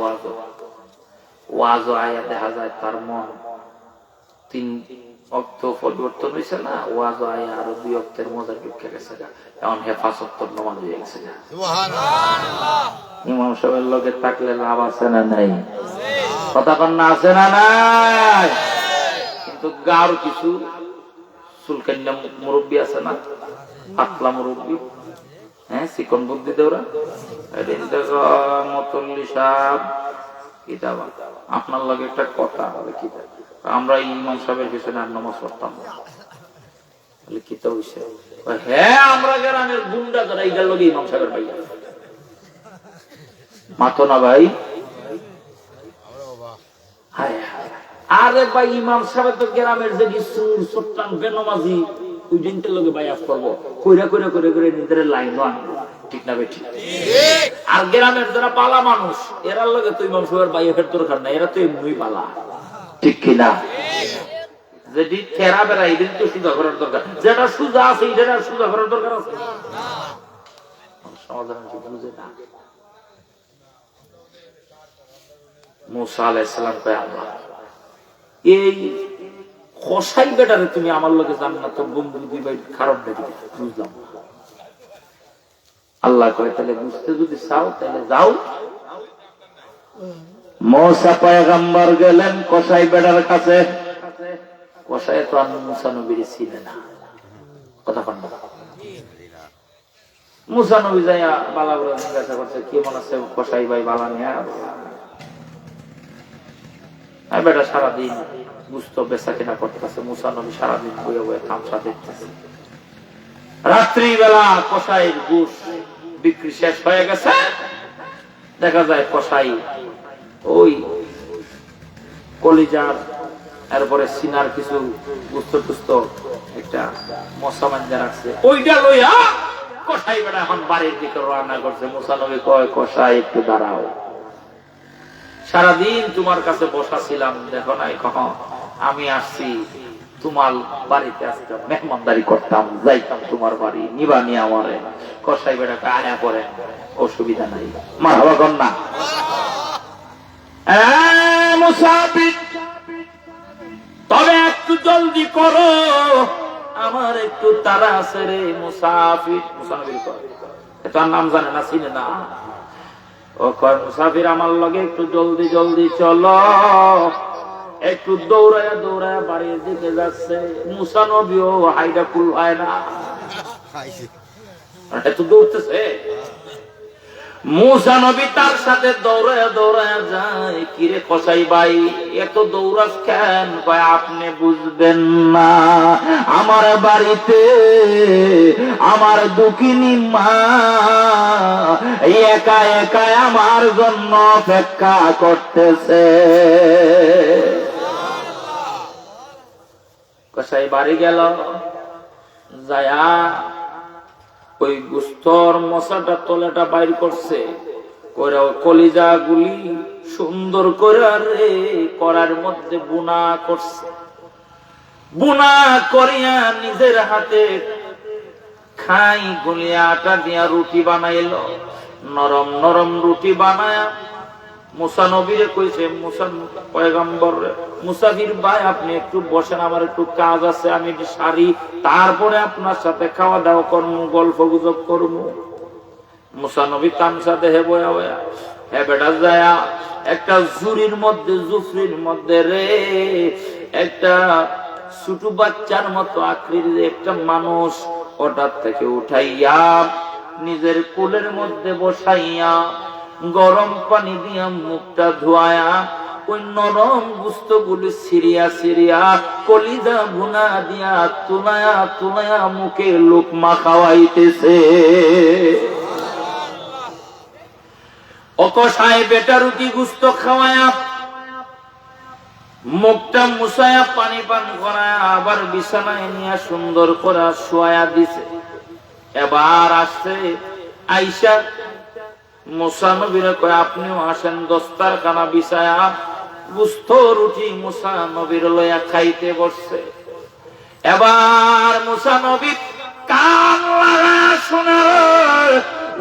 ওয়াজ আয়া দেখা যায় তার মন 3 অক্ত পরিবর্তন হয়েছে না, ওয়াজ আয়া আরো 2 অক্তের মজার বিক্ষে গেছে, এখন হেফাজত নামাজ হয়ে গেছে। ইমাম সাহেবের লগে থাকলে লাভ আছে না নাই? কথা কন্যা আছে না নাই? কিন্তু গাঁর কিছু চুলকান্না মুরব্বী আছে না, পাতলা মুরব্বী, হ্যাঁ চিকন বুদ্ধি দেওরা, মতল্লি সাহেব কিতাব আপনার লগে একটা কথা বলে, কিতাব আমরা ইমাম সাহেবের পিছনে আর নামাজ পড়তাম না, কিতাব হইছে, হ্যাঁ আমরা গ্রামের গুন্ডা যারা এইটার লগে ইমাম সাহেবের ভাই মাতো না ভাই। আরে ভাই ইমাম সাহেব তো গ্রামের যে সুর সুট্টান বেনমাজি ওই দিনটার লোকে বাইয়াত করবো, কইরা কইরা করে করে নিজের লাইনও আনবো। ঠিক না বেঠিক? আর গ্রামের যারা পালা মানুষ, এরার লগে তুই মানুষ বাইয়াতের দরকার নাই, এরা তো এমনি পালা। ঠিক কিনা? যেটি ঠেরা বেড়া এদিন তো সুজা করার দরকার, যেটা সুজা আছে এটা সুজা করার দরকার আছে। সমাধান বুঝে না। মুসা আলাইহিস সালাম কয় আল্লাহ, এই কসাই বেটারে তুমি আমার লগে জান্নাতের বন্ধু দিবে, খারাপ দেখি বুঝলাম। আল্লাহ কয় তাহলে বুঝতে যদি চাও তাহলে যাও। মুসা পয়গম্বর গেলেন কসাই বেটার কাছে। কসাই তো আর মুসা নবীর চিনে না, কথা কন না। মুসা নবী যাইয়া বালা বলে জিজ্ঞাসা করছে, কি মনে আছে কসাই ভাই বালা নিয়ে? বেটা সারাদিন বুঝতো বেচা কিনা করতেছে, মুসা নবী সারাদিন বইয়ে বইয়ে তামসা দেখতেছে। রাত্রি বেলা কসাইয়ের ঘুষ বিক্রি শেষ হয়ে গেছে, দেখা যায় কসাই ওই কলিজার এরপরে সিনার কিছু গুস্ত টুস্ত একটা মশা মাঞ্জা রাখছে, ওইটা লইয়া কসাই বেটা এখন বাড়ির দিকে রান্না করছে। মুসা নবী কয়, কসাই একটু দাঁড়াও, সারাদিন তোমার কাছে বসা ছিলাম, দেখো নাই কখন আমি আসছি তোমার বাড়িতে, আজকে মেহমানদারি করতাম, যাইতাম তোমার বাড়ি, নিবা নিয়ে আমারে। কসাই বেটাকে আয়া করে, অসুবিধা নাই, মারহাবা কর না। মুসাফির, তবে একটু জলদি করো, আমার একটু তাড়া আছে রে। মুসাফির, মুসাফির তার নাম জানে না, চিনে না। ও কয়, মুসাফির আমার লগে একটু জলদি জলদি চলো। একটু দৌড়ায়া দৌড়ায়া বাড়ির দিকে যাচ্ছে। মুসা নবীও হাইডা কুল হয় না, একটু দৌড়তেছে। মুসা নবী তার সাথে দৌড়ায়া দৌড়ায়া যায়। কিরে কসাই ভাই, এত দৌড়াস কেন? কয়, আপনি বুঝবেন না, আমার বাড়িতে আমার দুঃখিনী মা একা একা আমার জন্য অপেক্ষা করতেছে। কসাই বাড়ি গেল, যায়া ওই গুস্তর মশাটা তলেটা বাইর করছে, কলিজা গুলি সুন্দর করে রে করার মধ্যে বুনা করছে। বুনা করিয়া নিজের হাতে খাই গুলিয়া আটা দিয়া রুটি বানাইল। নরম নরম রুটি বানায়া মুসা নবীরে কইছে, মুসা পয়গম্বর, মুসাফির ভাই আপনি একটু বসেন, আমার একটু কাজ আছে, আমি সারি, তারপরে আপনার সাথে খাওয়া দাওয়া করবো, গল্প গুজব করবো। মুসা নবী তামসা দেহে বয়া বয়া হে বেটা যায়া একটা জুরির মধ্যে, জুফরির মধ্যে রে একটা ছোট বাচ্চার মতো আকৃতির একটা মানুষ ওটার থেকে উঠাইয়া নিজের কোলের মধ্যে বসাইয়া গরম পানি দিয়া মুখটা ধোয়া, ওই নরম গুস্ত গুলি সিরিয়া সিরিয়া কলিজা ভুনা দিয়া তুলায়া তুলায়া মুখে লোকমা খাওয়াইতেছে। অকসায় বেটা রুটি গুস্ত খাওয়ায়া মুখটা মুছায়া পানি পান করায়া আবার বিছানায় নিয়ে সুন্দর করে শোয়া দিছে। এবার আসছে আইসা মুসা নবীরে কয়, আপনিও আসেন, দস্তারখানা বিছায়া গুস্ত রুটি মুসা নবীর লইয়া খাইতে বসছে। এবার মুসা নবী কান লাগায়া শোনার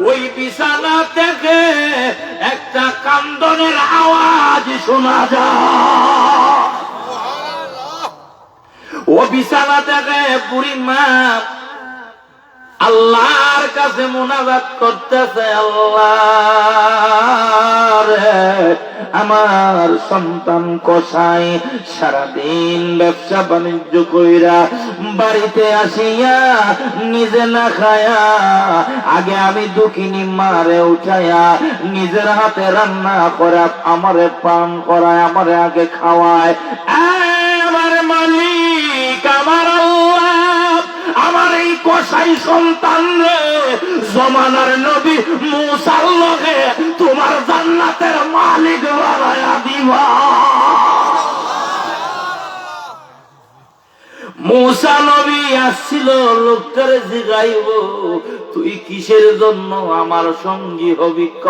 ওই বিছানা থেকে একটা কান্দনের আওয়াজ শোনা যায়। ও বিছানা থেকে বুড়ি মা আল্লাহর কাছে মুনাজাত করতেছে, আল্লাহ রে, আমার সন্তান কসাই সারাদিন ব্যবসা বাণিজ্য কইরা বাড়িতে আসিয়া নিজে না খায়া আগে আমি দুঃখিনী মারে উঠাইয়া নিজের হাতে রান্না করে আমারে পান করায়, আমারে আগে খাওয়ায়। আমার মালিক, আমার আল্লাহ, আমার এই কসাই সন্তান রে জমানার নবী মুসার লগে তোমার জান্নাতের মালিক বানায়া দিবা। মূসা নবী আসছিল লোকটারে জিগাইব তুই কিসের জন্য আমার সঙ্গী হবি ক।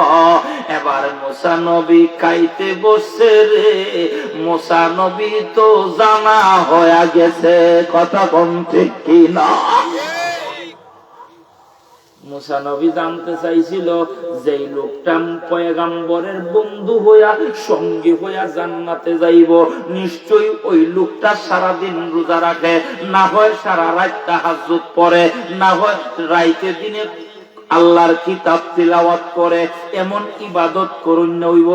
এবার মূসা নবী খাইতে বসছে রে, মূসা নবী তো জানা হয়ে গেছে, কথা কম ঠিক কিনা। মূসা নবী জানতে চাইছিল যে লোকটা পয়গম্বরের বন্ধু হইয়া সঙ্গী হইয়া জান্নাতে যাইব, নিশ্চয়ই ওই লোকটা সারাদিন রোজা রাখে, না হয় সারা রাত তাহাজ্জুদ পড়ে, না হয় রাইতে দিনে আল্লাহর কিতাব তিলাওয়াত করে, এমন ইবাদত করুন হইব।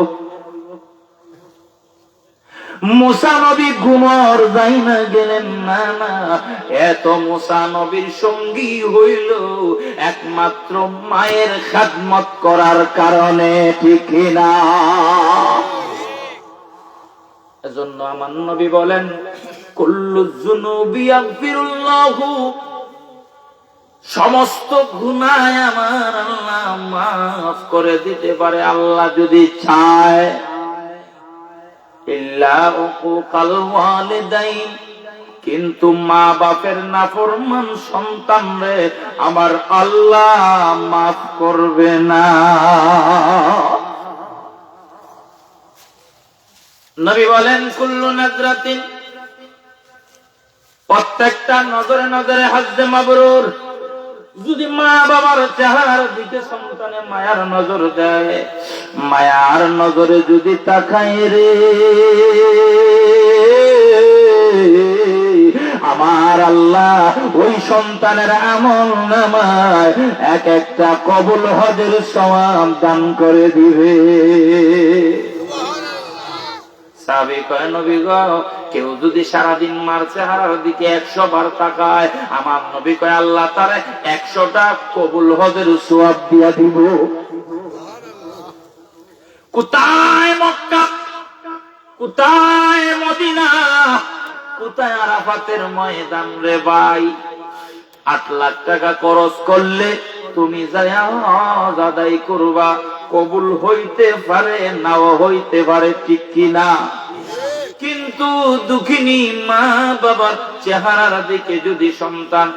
মূসা নবী ঘুমর যাই না গেলেন না, না এত মূসা নবীর সঙ্গী হইল একমাত্র মায়ের খেদমত করার কারণে, ঠিক না? এজন্য আমার নবী বলেন কুল্লু যুনুবি ইয়াগফিরুল্লাহু, সমস্ত গুনাহ আমার আল্লাহ মাফ করে দিতে পারে আল্লাহ যদি চায়, ইল্লা উকুকাল ওয়ালিদাইন, কিন্তু মা বাপের নাফরমান সন্তান রে আমার আল্লাহ মাফ করবে না। নবী বলেন কুল্লু নাজরাতিন, প্রত্যেকটা নজরে নজরে হজ্জে মাবরুর। যদি মা বাবার চেহারার দিকে সন্তানে মায়ার নজর দেয়, মায়ার নজরে যদি তাকায় রে, আমার আল্লাহ ওই সন্তানের আমল নামায় এক একটা কবুল হজের সওয়াব দান করে দিবে। সাহাবী কয় নবী গো, কেউ যদি সারাদিন মার চেহারার দিকে 100 বার তাকায়, আমার নবী কয় আল্লাহ তারে 100টা কবুল হজের সওয়াব দিয়া দিব। কোথায় মক্কা, কোথায় মদিনা, কোথায় আরাফাতের ময়দান রে ভাই? 8 লাখ টাকা খরচ করলে তুমি যায়া হজ আদায় করবা, কবুল হইতে পারে নাও হইতে পারে, ঠিক কিনা? কিন্তু দুঃখিনী মা বাবার চেহারার দিকে যদি সন্তান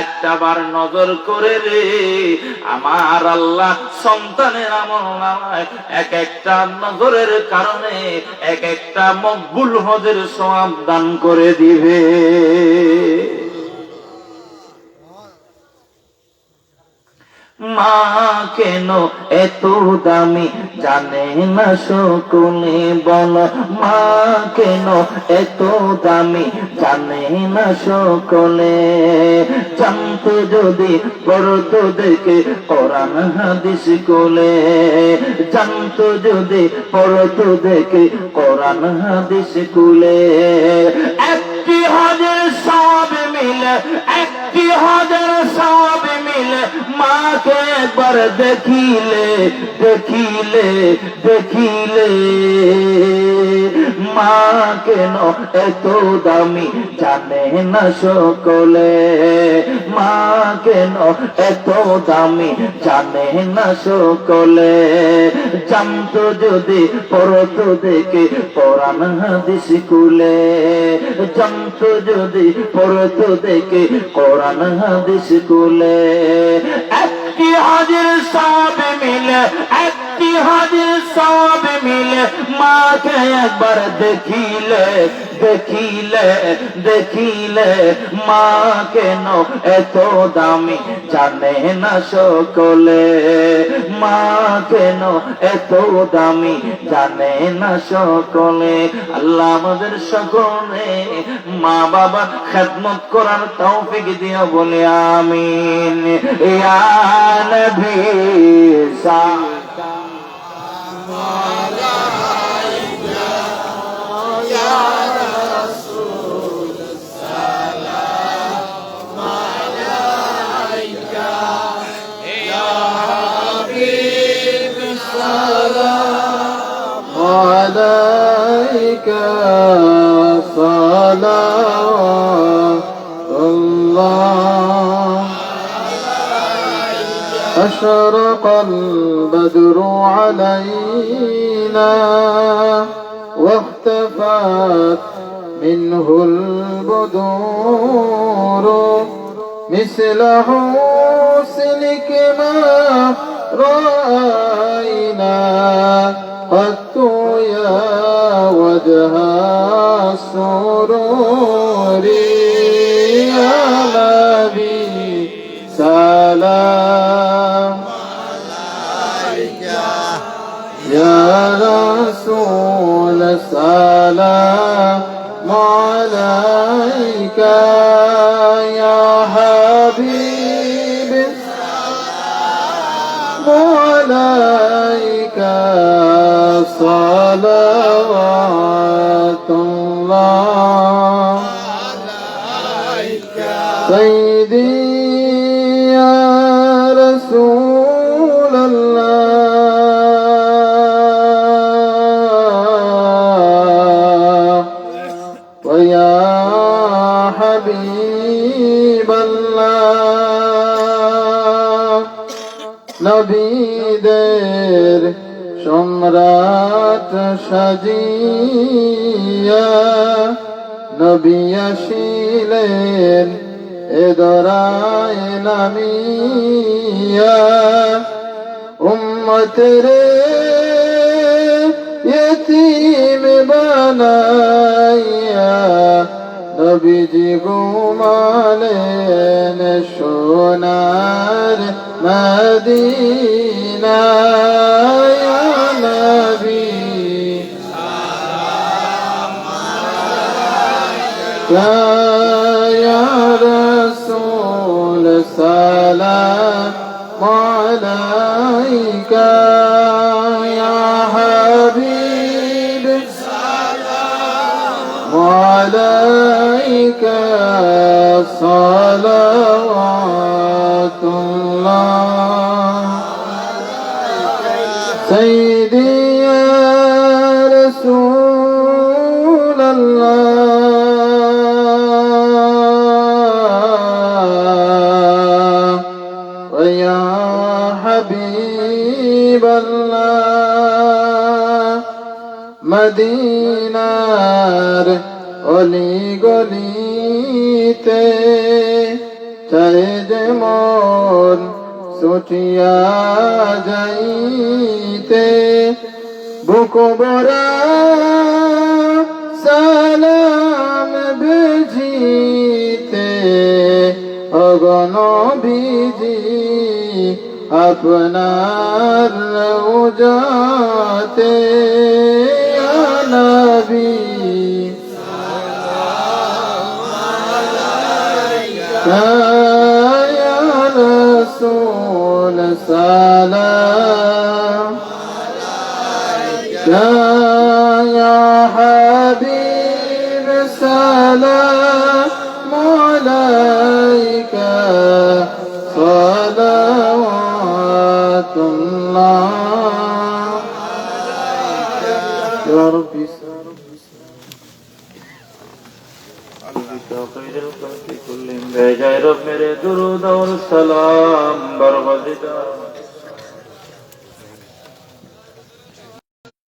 একটা বার নজর করে রে, আমার আল্লাহ সন্তানের আমল নামায় এক একটা নজরের কারণে এক একটা মকবুল হজের সওয়াব দান করে দিবে। মা কেন এত দামি জানে না সকলে, বল মা কেন এত দামি জানে না সকলে। জানতো যদি পড়তো দেখে কোরআন হাদিস কোলে, জানতো যদি পড়তো দেখে কোরআন হাদিস কোলে। একটি হজের সওয়াব মিলে, একটি হজের সওয়াব মিলে মাকে একবার দেখিলে, দেখিলে, দেখিলে। মা কেন এত দামি জানে না সকলে, মা কেন এত দামি জানে না সকলে। জানতো যদি পড়তো দেখে কোরআন হাদিস কুলে, জানতো যদি পড়তো দেখে কোরআন হাদিস কুলে। একটি হজের সওয়াব মিলে, একটি হজের সওয়াব মিলে মাকে একবার দেখিলে, দেখিলে, দেখিলে। মা কেন এত দামি জানে না সকলে, মা কেন এত দামি জানে না সকলে। আল্লাহ আমাদের সকলে মা বাবার খেদমত করার তৌফিক দিও বলে আমিন। ইয়া নবী عليك صلوات الله. أشرق البدر علينا واختفت منه البدور مثل حسنك ما رأينا قط يا وجه السرور يا نبي سلام يا رسول سلام عليك يا حبيب سلام عليك صلوات الله سيدي يا رسول الله ويا حبيب الله নবীদের সম্রাট সাজিয়া নবী আসিলেন এ দরায় নামিয়া উম্মতের ইয়তীম বানাইয়া নবীজি ঘুমালেন সোনার মদিনা ইয়া নবী يا رسول سلام عليك يا حبيب سلام عليك صلوات الله سيدي يا رسول الله ويا حبيب الله মদিনার অলি গলিতে চাই যেমন ছুটিয়া যাইতে বুক ভরা সালাম বেজিতে অগণ বিজি আপনার রওজাতে ইয়া নবী يا رسول سلام يا حبيب سلام عليك صلوات الله يا ربي خير الخلق كلهم بجاي رب میرے درود اور سلام برغزیدہ